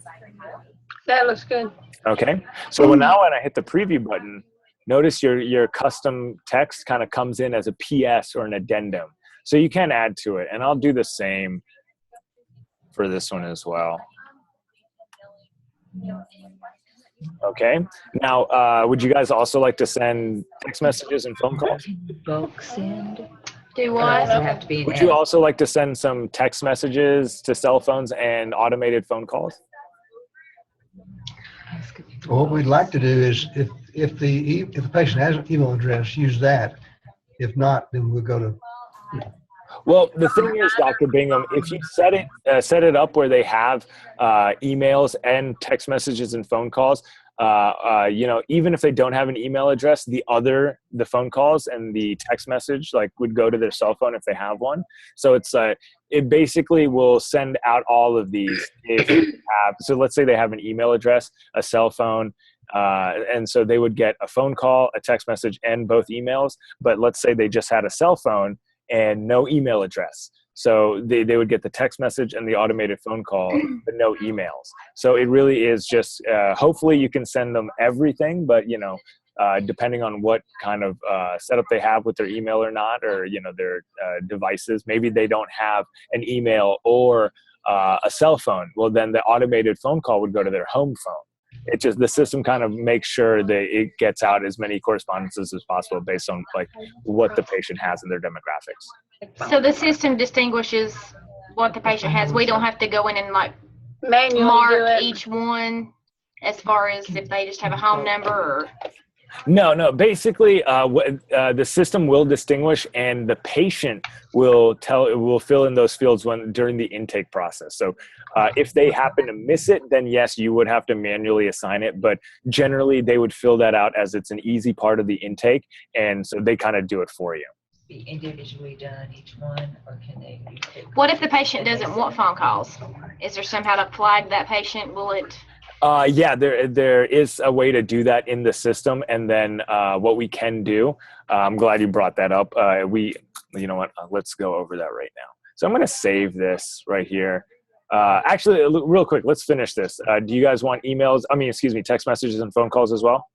That looks good. Okay. So now when I hit the preview button, notice your custom text kind of comes in as a PS or an addendum. So you can add to it. And I'll do the same for this one as well. Okay. Now, would you guys also like to send text messages and phone calls? Bulk send. Do Does what? it have to be an Would you also like to send some text messages to cell phones and automated phone calls? What we'd like to do is if the patient has an email address, use that. If not, then we'll go to. Well, the thing is, Dr. Bingham, if you set it up where they have emails and text messages and phone calls, even if they don't have an email address, the phone calls and the text message would go to their cell phone if they have one. So it basically will send out all of these if you have. So let's say they have an email address, a cell phone, and so they would get a phone call, a text message, and both emails. But let's say they just had a cell phone and no email address. So they would get the text message and the automated phone call, but no emails. So it really is just, hopefully you can send them everything, but depending on what kind of setup they have with their email or not, or, their devices, maybe they don't have an email or a cell phone. Well, then the automated phone call would go to their home phone. It just, the system kind of makes sure that it gets out as many correspondences as possible based on like what the patient has in their demographics. So the system distinguishes what the patient has. We don't have to go in and like Manually do mark it. each one as far as if they just have a home number or. No. Basically, the system will distinguish, and the patient will fill in those fields during the intake process. So, if they happen to miss it, then yes, you would have to manually assign it. But generally, they would fill that out as it's an easy part of the intake, and so they kind of do it for you. Be individually done, each one, or can they be? What if the patient doesn't want phone calls? Is there somehow to flag that patient? Will it? Yeah, there is a way to do that in the system, and then what we can do. I'm glad you brought that up. You know what? Let's go over that right now. So I'm going to save this right here. Actually, real quick, let's finish this. Do you guys want emails? Text messages and phone calls as well?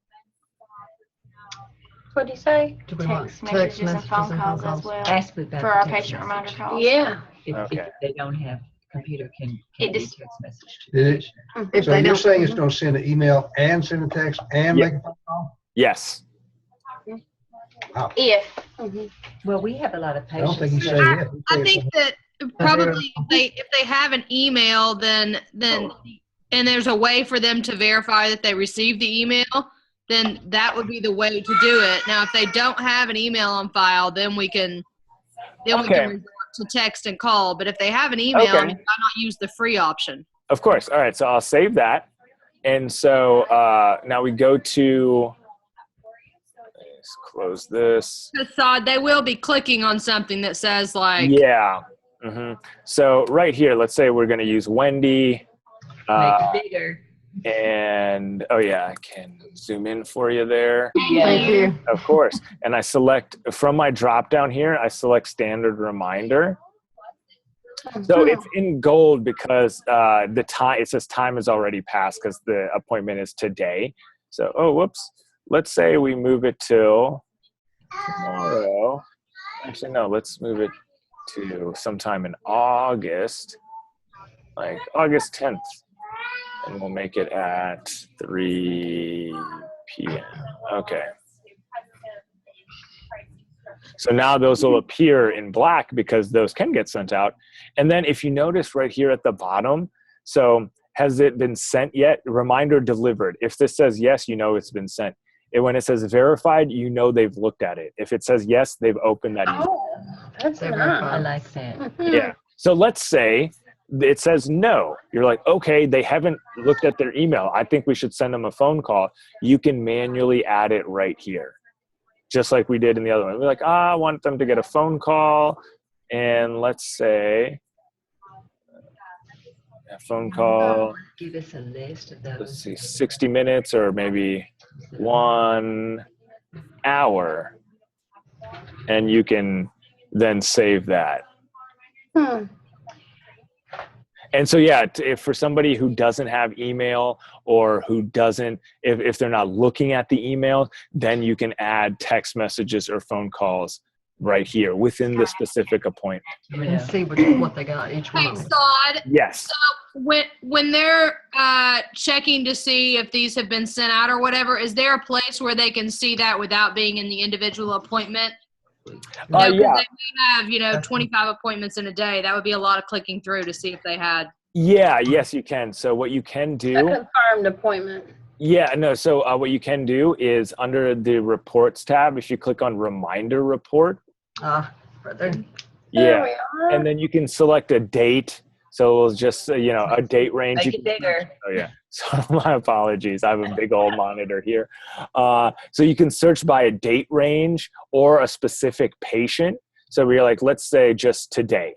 What do you say? Do we want Text messages and phone calls as well Ask about for our the text patient reminder message. calls. Yeah. Okay. If they don't have computer, can It be just- text message to Did the it- patient. If So they you're don't, saying it's going to send an email and send a text and Yeah. make a phone call? Yes. If. Mhm. Well, we have a lot of I don't patients. think he's that- saying yes. He's I saying think that probably if they have an email, then and there's a way for them to verify that they received the email, then that would be the way to do it. Now, if they don't have an email on file, then we can Okay. resort to text and call. But if they have an email, Okay. why not use the free option? Of course. All right. So I'll save that. And so now we go to, let's close this. Facade, they will be clicking on something that says like, Yeah. So right here, let's say we're going to use Wendy. Make it bigger. And oh yeah, I can zoom in for you there. thank you. Of course. And I select from my drop down here, I select standard reminder. So it's in gold because the time, it says time is already passed because the appointment is today. So, oh, whoops. Let's say we move it till tomorrow. Actually, no, let's move it to sometime in August, like August 10th. And we'll make it at 3 p.m. Okay. So now those will appear in black because those can get sent out. And then if you notice right here at the bottom, so has it been sent yet? Reminder delivered. If this says yes, you know it's been sent. And when it says verified, you know they've looked at it. If it says yes, they've opened that email. Oh, that's They're nice. I like that. Mhm. Yeah. So let's say it says no. You're like, okay, they haven't looked at their email. I think we should send them a phone call. You can manually add it right here, just like we did in the other one. We're like, I want them to get a phone call. And let's say a phone call, Give us a list of let's those. see, 60 minutes or maybe 1 hour. And you can then save that. Hmm. And so, yeah, if for somebody who doesn't have email or who doesn't, if they're not looking at the email, then you can add text messages or phone calls right here within the specific appointment. And see what they got, each one hey, of them. Sod, Yes. when they're checking to see if these have been sent out or whatever, is there a place where they can see that without being in the individual appointment? No, 'cause Yeah. they may have, 25 appointments in a day. That would be a lot of clicking through to see if they had. Yeah, yes, you can. So what you can A do, confirmed appointment. yeah, no, so what you can do is under the reports tab, if you click on reminder report, Right there. There yeah, we are. and then you can select a date. So it'll just, a date range. Make You it can- bigger. Oh yeah. So my apologies. I have a big old monitor here. So you can search by a date range or a specific patient. So we're like, let's say just today,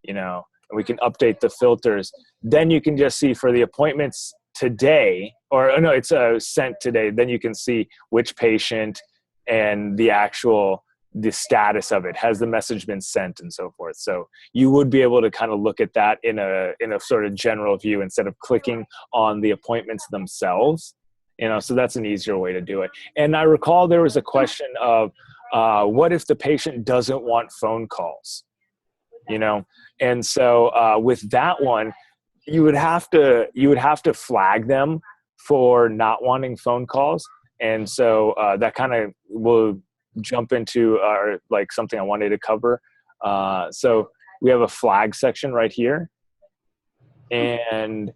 and we can update the filters. Then you can just see for the appointments today, or no, it's sent today. Then you can see which patient and the status of it. Has the message been sent and so forth? So you would be able to kind of look at that in a sort of general view instead of clicking on the appointments themselves. So that's an easier way to do it. And I recall there was a question of what if the patient doesn't want phone calls? And so with that one, you would have to flag them for not wanting phone calls. And so that kind of will jump into like something I wanted to cover. So we have a flag section right here. And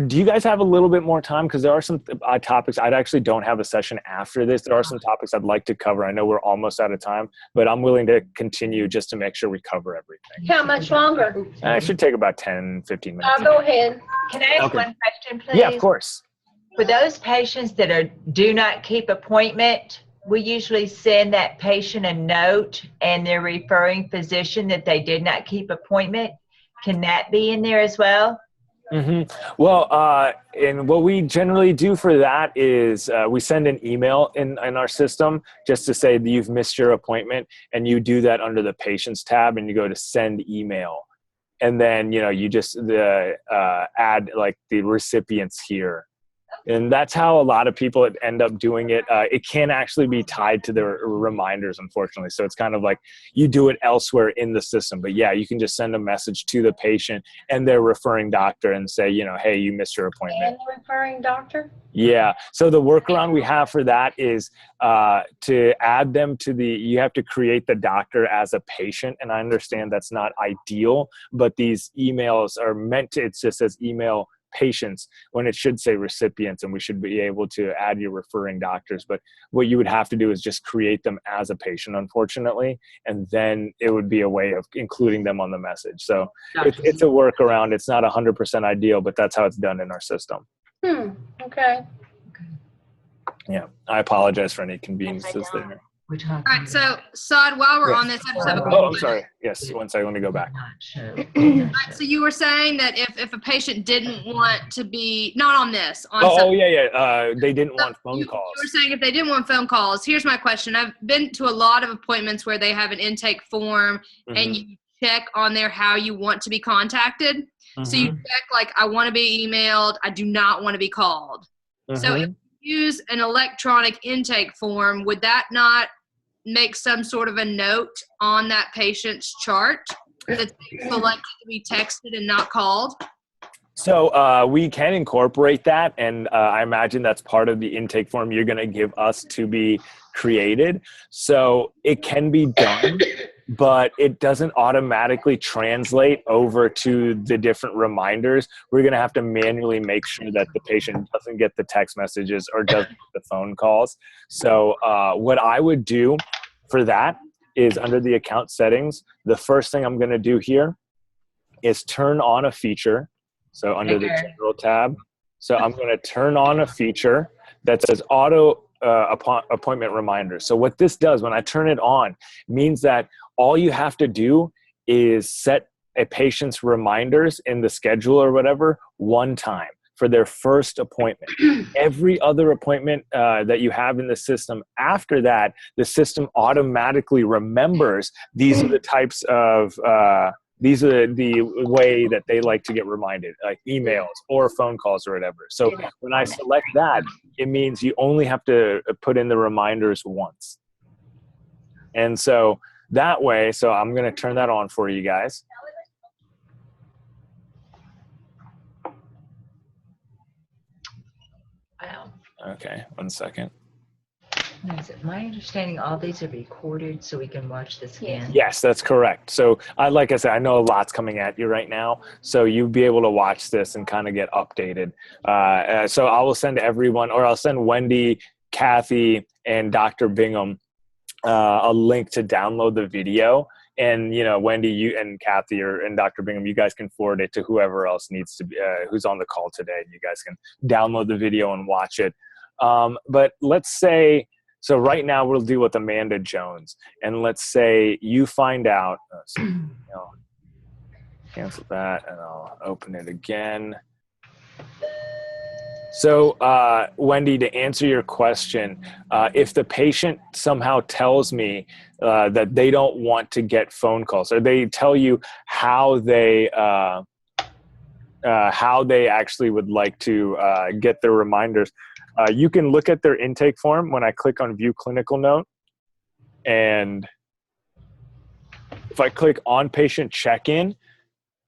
do you guys have a little bit more time? Because there are some topics. I actually don't have a session after this. There are some topics I'd like to cover. I know we're almost out of time, but I'm willing to continue just to make sure we cover everything. How much longer? It should take about 10, 15 minutes. Go ahead. Can I ask Okay. one question, please? Yeah, of course. For those patients that do not keep appointment, we usually send that patient a note and their referring physician that they did not keep appointment. Can that be in there as well? Well, and what we generally do for that is we send an email in our system just to say that you've missed your appointment, and you do that under the patients tab, and you go to send email. And then, you just add like the recipients here. And that's how a lot of people end up doing it. It can actually be tied to their reminders, unfortunately. So it's kind of like you do it elsewhere in the system. But yeah, you can just send a message to the patient and their referring doctor and say, hey, you missed your appointment. And the referring doctor? Yeah. So the workaround we have for that is to add them to you have to create the doctor as a patient. And I understand that's not ideal, but these emails are meant to, it just says email patients when it should say recipients, and we should be able to add your referring doctors. But what you would have to do is just create them as a patient, unfortunately, and then it would be a way of including them on the message. So it's a workaround. It's not 100% ideal, but that's how it's done in our system. Okay. Yeah, I apologize for any conveniences there. All right, so Saad, while we're on this, I just have a Oh, I'm question. sorry. Yes, one second. Let me go back. So you were saying that if a patient didn't want to be, not on this, on Yeah. They didn't want phone calls. You were saying if they didn't want phone calls, here's my question. I've been to a lot of appointments where they have an intake form and you check on there how you want to be contacted. So you check like, I want to be emailed, I do not want to be called. So if you use an electronic intake form, would that not make some sort of a note on that patient's chart that they selected to be texted and not called? So we can incorporate that, and I imagine that's part of the intake form you're going to give us to be created. So it can be done, but it doesn't automatically translate over to the different reminders. We're going to have to manually make sure that the patient doesn't get the text messages or doesn't get the phone calls. So what I would do for that is under the account settings, the first thing I'm going to do here is turn on a feature. So under the general tab, so I'm going to turn on a feature that says auto appointment reminders. So what this does when I turn it on means that all you have to do is set a patient's reminders in the schedule or whatever one time for their first appointment. Every other appointment that you have in the system after that, the system automatically remembers these are the types of these are the way that they like to get reminded, like emails or phone calls or whatever. So when I select that, it means you only have to put in the reminders once. And so that way, so I'm going to turn that on for you guys. Wow. Okay, one second. Now, is it my understanding all these are recorded so we can watch this again? Yes, that's correct. So like I said, I know a lot's coming at you right now. So you'll be able to watch this and kind of get updated. So I will send everyone, or I'll send Wendy, Kathy, and Dr. Bingham a link to download the video. And, Wendy, you and Kathy and Dr. Bingham, you guys can forward it to whoever else needs to be, who's on the call today. You guys can download the video and watch it. But let's say, so right now we'll deal with Amanda Jones. And let's say you find out, cancel that and I'll open it again. So, Wendy, to answer your question, if the patient somehow tells me that they don't want to get phone calls, or they tell you how they actually would like to get their reminders, you can look at their intake form when I click on View Clinical Note. And if I click On Patient Check-In,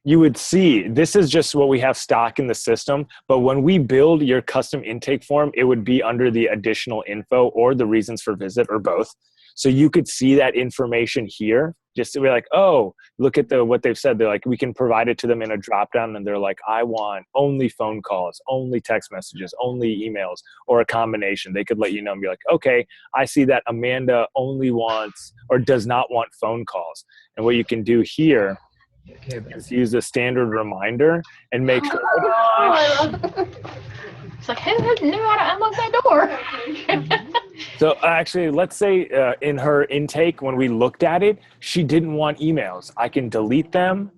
you would see, this is just what we have stock in the system, but when we build your custom intake form, it would be under the additional info or the reasons for visit or both. So you could see that information here, just to be like, oh, look at what they've said. They're like, we can provide it to them in a dropdown, and they're like, I want only phone calls, only text messages, only emails, or a combination. They could let you know and be like, okay, I see that Amanda only wants or does not want phone calls. And what you can do here is use a standard reminder and make sure. It's like, who knew how to unlock that door? So actually, let's say in her intake, when we looked at it, she didn't want emails. I can delete them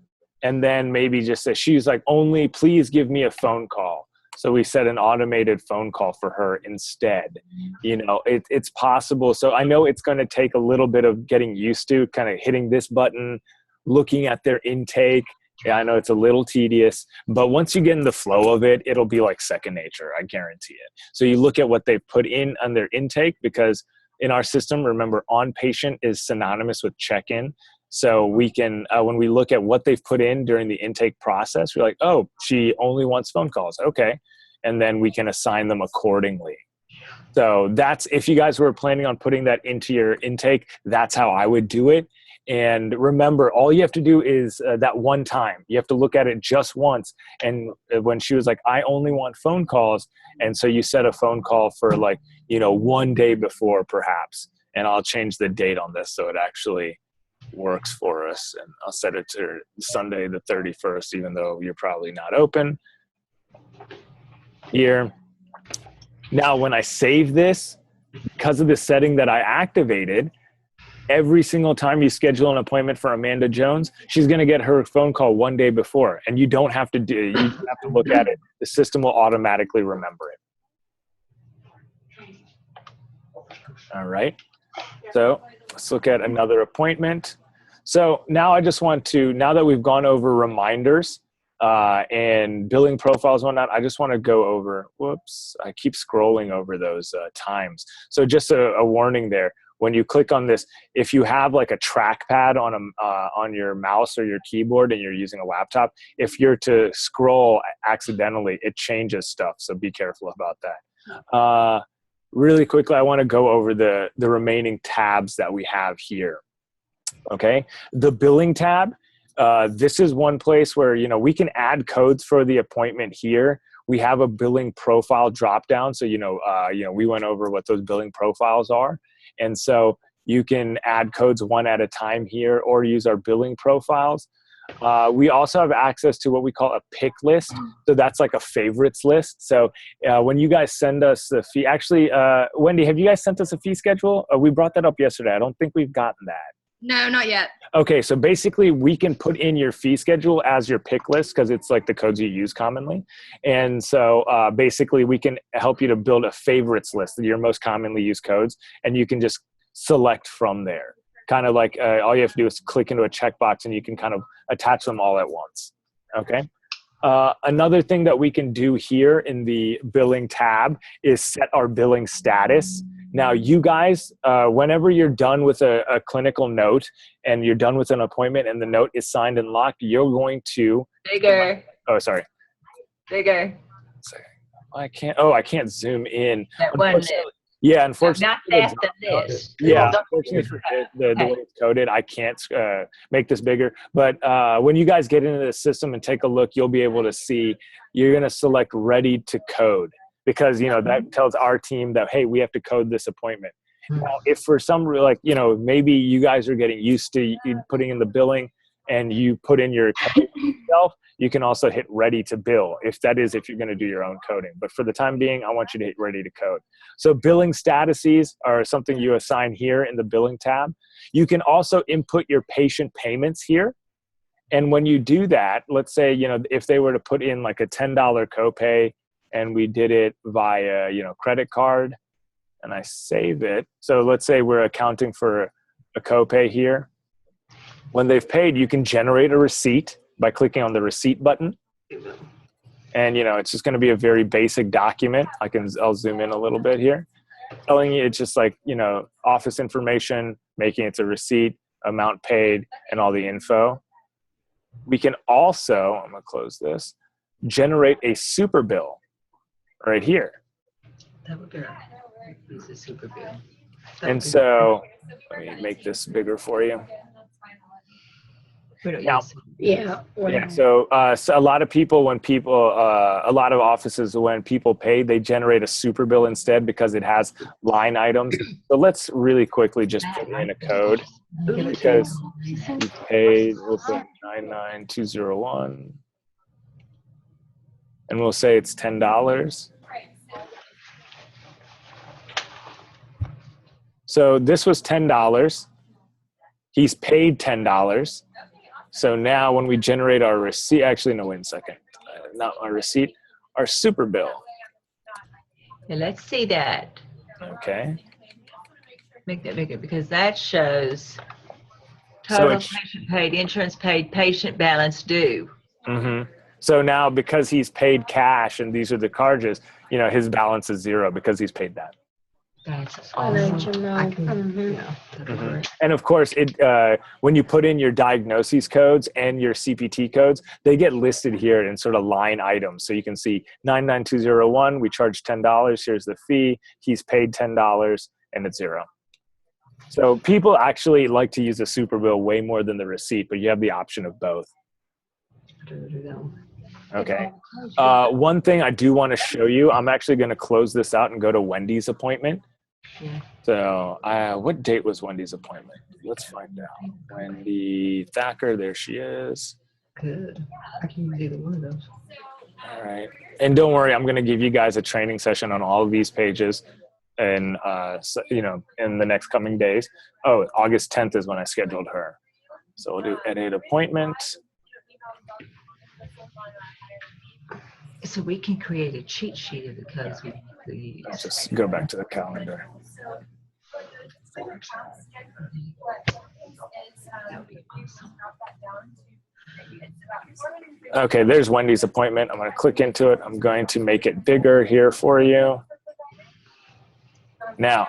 and then maybe just say, she's like, only please give me a phone call. So we set an automated phone call for her instead. You know, it's possible. So I know it's going to take a little bit of getting used to kind of hitting this button, looking at their intake. Yeah, I know it's a little tedious, but once you get in the flow of it, it'll be like second nature. I guarantee it. So you look at what they've put in on their intake, because in our system, remember, OnPatient is synonymous with check-in. So we can, when we look at what they've put in during the intake process, we're like, oh, she only wants phone calls. Okay. And then we can assign them accordingly. So that's, if you guys were planning on putting that into your intake, that's how I would do it. And remember, all you have to do is that one time. You have to look at it just once. And when she was like, I only want phone calls. And so you set a phone call for like, you know, 1 day before perhaps. And I'll change the date on this so it actually works for us. And I'll set it to Sunday the 31st, even though you're probably not open. Here. Now, when I save this, because of the setting that I activated, every single time you schedule an appointment for Amanda Jones, she's going to get her phone call 1 day before, and you don't have to you don't have to look at it. The system will automatically remember it. All right. So let's look at another appointment. So now I just want to, now that we've gone over reminders and billing profiles and whatnot, I just want to go over, whoops, I keep scrolling over those times. So just a warning there. When you click on this, if you have like a trackpad on your mouse or your keyboard and you're using a laptop, if you're to scroll accidentally, it changes stuff. So be careful about that. Really quickly, I want to go over the remaining tabs that we have here. Okay, the billing tab. This is one place where, you know, we can add codes for the appointment here. We have a billing profile dropdown. So, you know, we went over what those billing profiles are. And so you can add codes one at a time here or use our billing profiles. We also have access to what we call a pick list. So that's like a favorites list. So when you guys send us the fee, actually, Wendy, have you guys sent us a fee schedule? We brought that up yesterday. I don't think we've gotten that. No, not yet. Okay, so basically we can put in your fee schedule as your pick list because it's like the codes you use commonly. And so basically we can help you to build a favorites list of your most commonly used codes, and you can just select from there. Kind of like all you have to do is click into a checkbox and you can kind of attach them all at once. Okay. Another thing that we can do here in the billing tab is set our billing status. Now, you guys, whenever you're done with a clinical note and you're done with an appointment and the note is signed and locked, you're going to... Bigger. Oh, sorry. Bigger. I can't zoom in. That one list. Yeah, unfortunately. Not that the list. Yeah, unfortunately for the way it's coded, I can't make this bigger. But when you guys get into the system and take a look, you'll be able to see you're going to select ready to code, because, you know, that tells our team that, hey, we have to code this appointment. Now, if for some, like, you know, maybe you guys are getting used to putting in the billing and you put in your code yourself, you can also hit ready to bill if you're going to do your own coding. But for the time being, I want you to hit ready to code. So billing statuses are something you assign here in the billing tab. You can also input your patient payments here. And when you do that, let's say, you know, if they were to put in like a $10 copay and we did it via, you know, credit card, and I save it. So let's say we're accounting for a copay here. When they've paid, you can generate a receipt by clicking on the receipt button. And, you know, it's just going to be a very basic document. I'll zoom in a little bit here. Telling you it's just like, you know, office information, making it a receipt, amount paid, and all the info. we can also, I'm going to close this, generate a super bill right here. That would be right. Use a super bill. And so let me make this bigger for you. We don't Now- use Yeah. well, Yeah, so a lot of people, a lot of offices, when people pay, they generate a super bill instead because it has line items. So let's really quickly just put in a code because you paid, we'll put 99201, and we'll say it's $10. So this was $10. He's paid $10. So now when we generate our receipt, actually, no, wait a second. Not our receipt, our super bill. Yeah, let's see that. Okay. Make that bigger because that shows So total it's- patient paid, insurance paid, patient balance due. Mm-hmm. So now because he's paid cash and these are the charges, his balance is 0 because he's paid that. That's I know what awesome. you know. I can, Mhm. yeah, that'd be great. And of course, when you put in your diagnoses codes and your CPT codes, they get listed here in sort of line items. So you can see 99201, we charge $10. Here's the fee. He's paid $10 and it's 0. So people actually like to use a super bill way more than the receipt, but you have the option of both. Okay. One thing I do want to show you, I'm actually going to close this out and go to Wendy's appointment. Yeah. So what date was Wendy's appointment? Let's find out. Wendy Thacker, there she is. Good. I can use either one of those. All right. And don't worry, I'm going to give you guys a training session on all of these pages and, in the next coming days. Oh, August 10th is when I scheduled her. So we'll do edit appointment. So we can create a cheat sheet of the codes we use. Let's just go back to the calendar. That would be awesome. Okay, there's Wendy's appointment. I'm going to click into it. I'm going to make it bigger here for you. Now,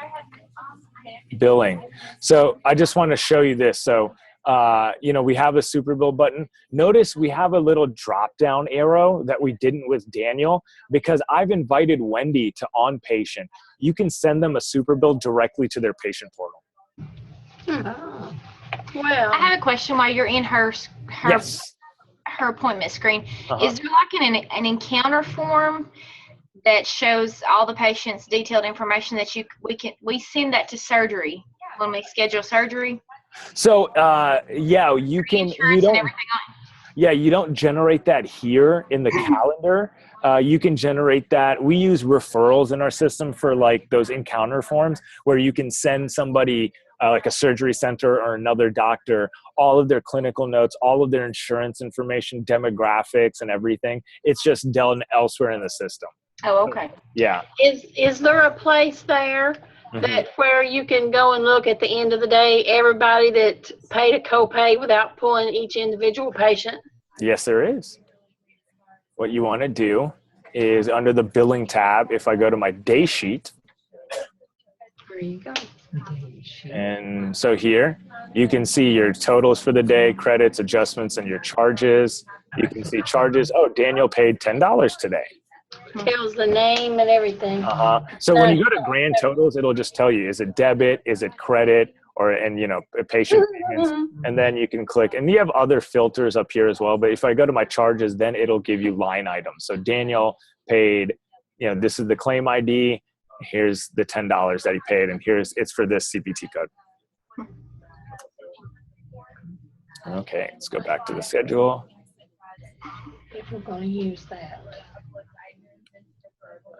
billing. So I just want to show you this. So, we have a super bill button. Notice we have a little drop down arrow that we didn't with Daniel because I've invited Wendy to OnPatient. You can send them a super bill directly to their patient portal. Oh. Well, I have a question while you're in her Yes. her appointment screen. Uh-huh. Is there like an encounter form that shows all the patient's detailed information that we send that to surgery when we schedule surgery? So, yeah, you Insurance and don't, everything on. yeah, you don't generate that here in the calendar. You can generate that. We use referrals in our system for like those encounter forms where you can send somebody like a surgery center or another doctor, all of their clinical notes, all of their insurance information, demographics and everything. It's just done elsewhere in the system. Oh, okay. Yeah. is there a place there Mhm. that where you can go and look at the end of the day, everybody that paid a copay without pulling each individual patient? Yes, there is. What you want to do is under the billing tab, if I go to my day sheet, There you go. and so here you can see your totals for the day, credits, adjustments, and your charges. You can see charges. Oh, Daniel paid $10 today. Tells the name and everything. So when you go to grand totals, it'll just tell you, is it debit, is it credit, patient payments, and then you can click, and you have other filters up here as well. But if I go to my charges, then it'll give you line items. So Daniel paid, this is the claim ID. Here's the $10 that he paid, and it's for this CPT code. Okay, let's go back to the schedule. If we're going to use that.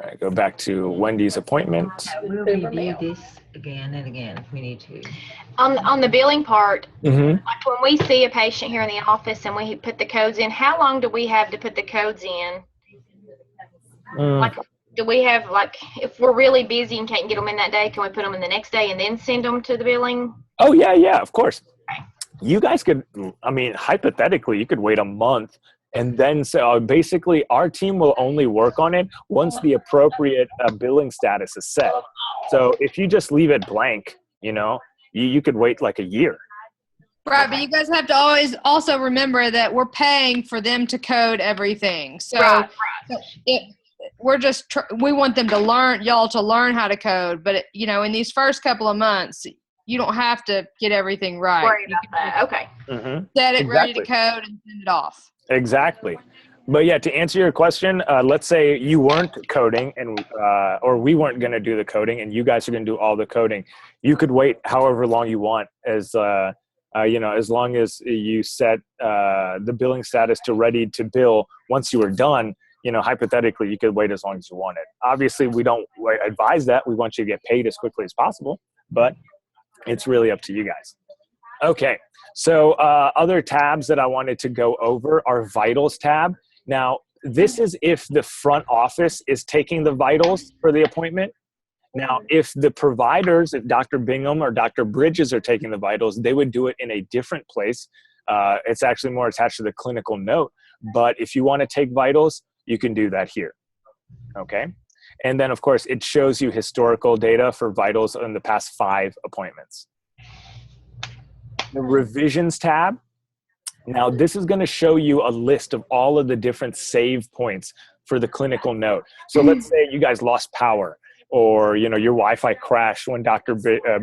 All right, go back to Wendy's appointment. We'll review this again and again if we need to. On the billing part, Mm-hmm. like when we see a patient here in the office and we put the codes in, how long do we have to put the codes in? Like, do we have, like, if we're really busy and can't get them in that day, can we put them in the next day and then send them to the billing? Oh, yeah, of course. You guys could, hypothetically, you could wait a month. And then basically our team will only work on it once the appropriate billing status is set. So if you just leave it blank, you could wait like a year. Right, but you guys have to always also remember that we're paying for them to code everything. So Right, we want them to learn, y'all to learn how to code. But in these first couple of months, you don't have to get everything right. Worry You about that. Okay. set it ready to Exactly. code and send it off. Exactly. But yeah, to answer your question, let's say you weren't coding and or we weren't going to do the coding and you guys are going to do all the coding. You could wait however long you want as long as you set the billing status to ready to bill. Once you were done, hypothetically, you could wait as long as you wanted. Obviously, we don't advise that. We want you to get paid as quickly as possible, but it's really up to you guys. Okay, so other tabs that I wanted to go over are Vitals tab. Now, this is if the front office is taking the vitals for the appointment. Now, if the providers, if Dr. Bingham or Dr. Bridges are taking the vitals, they would do it in a different place. It's actually more attached to the clinical note. But if you want to take vitals, you can do that here. Okay. And then, of course, it shows you historical data for vitals in the past 5 appointments. The revisions tab. Now, this is going to show you a list of all of the different save points for the clinical note. So let's say you guys lost power or, your Wi-Fi crashed when Dr.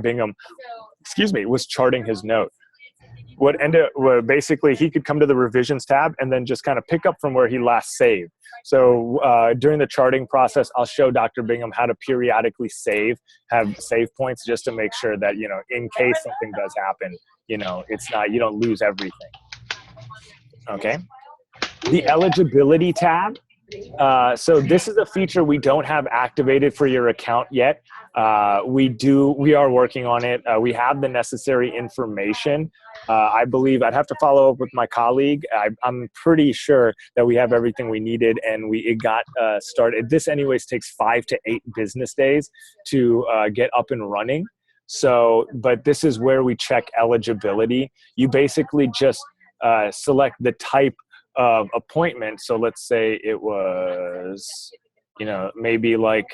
Bingham, was charting his note. Basically, he could come to the revisions tab and then just kind of pick up from where he last saved. So during the charting process, I'll show Dr. Bingham how to periodically have save points just to make sure that, in case something does happen, you don't lose everything. Okay. The eligibility tab. So this is a feature we don't have activated for your account yet. We are working on it. We have the necessary information. I believe I'd have to follow up with my colleague. I'm pretty sure that we have everything we needed and it got started. This anyways takes 5 to 8 business days to get up and running. So, but this is where we check eligibility. You basically just select the type of appointment. So let's say it was, maybe like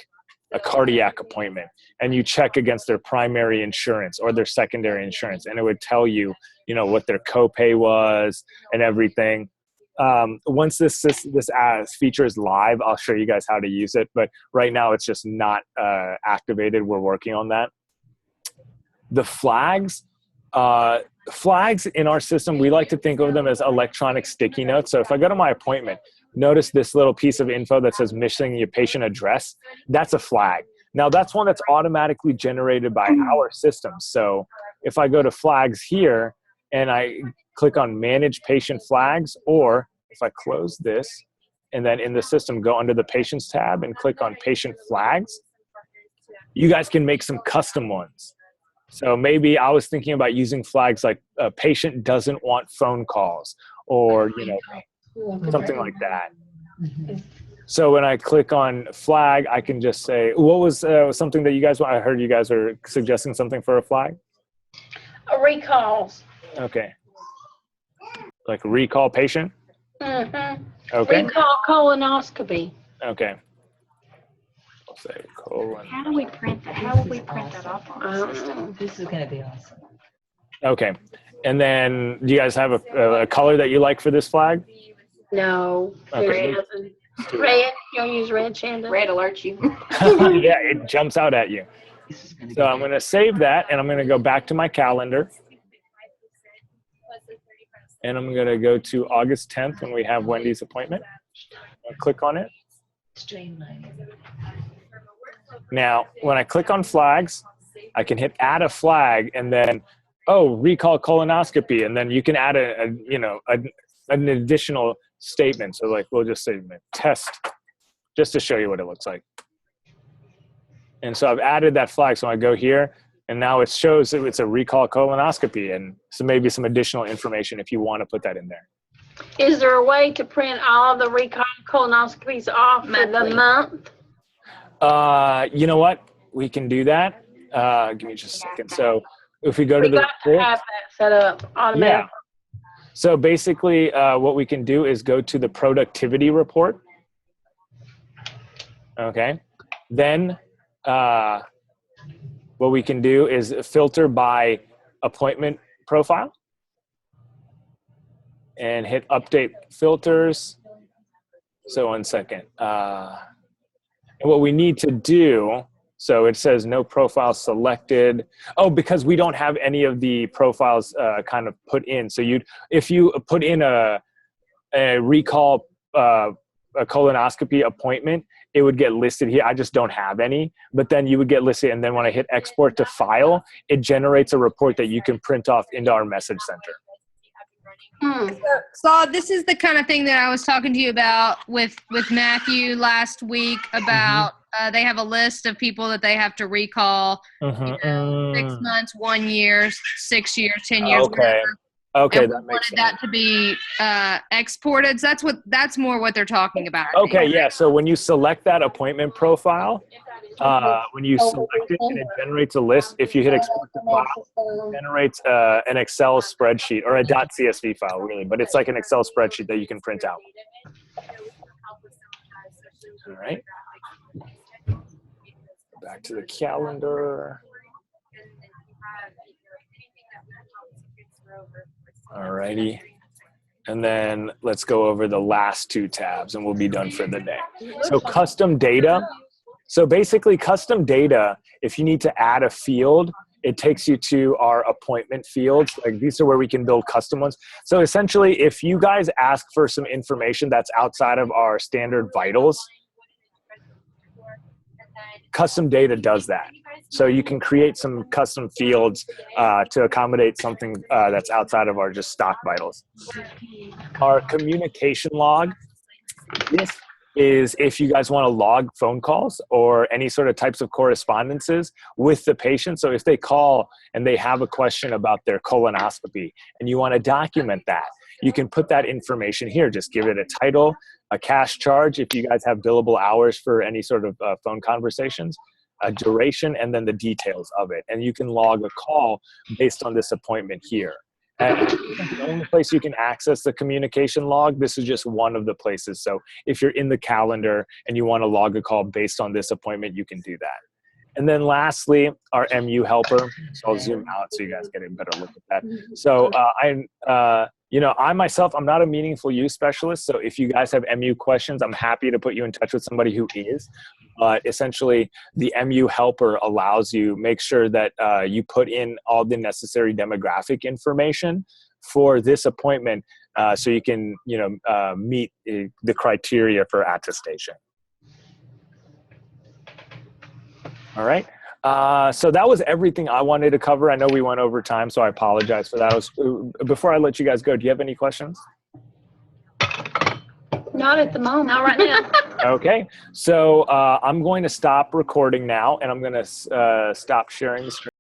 a cardiac appointment, and you check against their primary insurance or their secondary insurance, and it would tell you, what their copay was and everything. Once this feature is live, I'll show you guys how to use it. But right now it's just not activated. We're working on that. The flags. Flags in our system, we like to think of them as electronic sticky notes. So if I go to my appointment, notice this little piece of info that says missing your patient address. That's a flag. Now that's one that's automatically generated by our system. So if I go to flags here and I click on manage patient flags, or if I close this and then in the system go under the patients tab and click on patient flags, you guys can make some custom ones. So maybe I was thinking about using flags like a patient doesn't want phone calls or, something like that. So when I click on flag, I can just say, what was something that you guys want? I heard you guys are suggesting something for a flag. Recalls. Okay. Like recall patient? Mm-hmm. Okay. Recall colonoscopy. Okay. I'll say colon. How do we print that? How will we print that off on the system? This is going to be awesome. Okay. And then do you guys have a color that you like for this flag? No. Okay. Red. You'll use red, Shanda? Red alerts you. Yeah, it jumps out at you. So I'm going to save that and I'm going to go back to my calendar. And I'm going to go to August 10th when we have Wendy's appointment. I'll click on it. Now, when I click on flags, I can hit add a flag and then, recall colonoscopy. And then you can add an additional statement. So like, we'll just say test, just to show you what it looks like. And so I've added that flag. So I go here and now it shows it's a recall colonoscopy and so maybe some additional information if you want to put that in there. Is there a way to print all of the recall colonoscopies off for the month? You know what? We can do that. Give me just a second. So if we go to the got to have that set up automatically. Yeah. So basically what we can do is go to the productivity report. Okay. Then what we can do is filter by appointment profile. and hit update filters. So 1 second. What we need to do, so it says no profile selected. Oh, because we don't have any of the profiles kind of put in. So if you put in a recall a colonoscopy appointment, it would get listed here. I just don't have any, but then you would get listed. And then when I hit export to file, it generates a report that you can print off into our message center. So this is the kind of thing that I was talking to you about with Matthew last week about they have a list of people that they have to recall, 6 months, 1 year, 6 years, 10 years. Okay. Okay, and that we makes wanted that to be exported. So that's more what they're talking about. Okay, yeah. So when you select that appointment profile, when you select it and it generates a list, if you hit export to file, it generates an Excel spreadsheet or a .csv file, really, but it's like an Excel spreadsheet that you can print out. All right. Back to the calendar. Alrighty. And then let's go over the last 2 tabs and we'll be done for the day. So custom data. So basically custom data, if you need to add a field, it takes you to our appointment fields. Like these are where we can build custom ones. So essentially, if you guys ask for some information that's outside of our standard vitals, custom data does that. So you can create some custom fields to accommodate something that's outside of our just stock vitals. Our communication log, this is if you guys want to log phone calls or any sort of types of correspondences with the patient. So if they call and they have a question about their colonoscopy and you want to document that, you can put that information here. Just give it a title, a cash charge if you guys have billable hours for any sort of phone conversations, a duration, and then the details of it. And you can log a call based on this appointment here. And the only place you can access the communication log, this is just one of the places. So if you're in the calendar and you want to log a call based on this appointment, you can do that. And then lastly, our MU helper. So I'll zoom out so you guys get a better look at that. So I myself, I'm not a meaningful use specialist. So if you guys have MU questions, I'm happy to put you in touch with somebody who is. But essentially, the MU helper allows you, make sure that you put in all the necessary demographic information for this appointment so you can meet the criteria for attestation. All right. So that was everything I wanted to cover. I know we went over time, so I apologize for that. Before I let you guys go, do you have any questions? Not at the moment. Not right now. Okay. So I'm going to stop recording now, and I'm going to stop sharing the screen.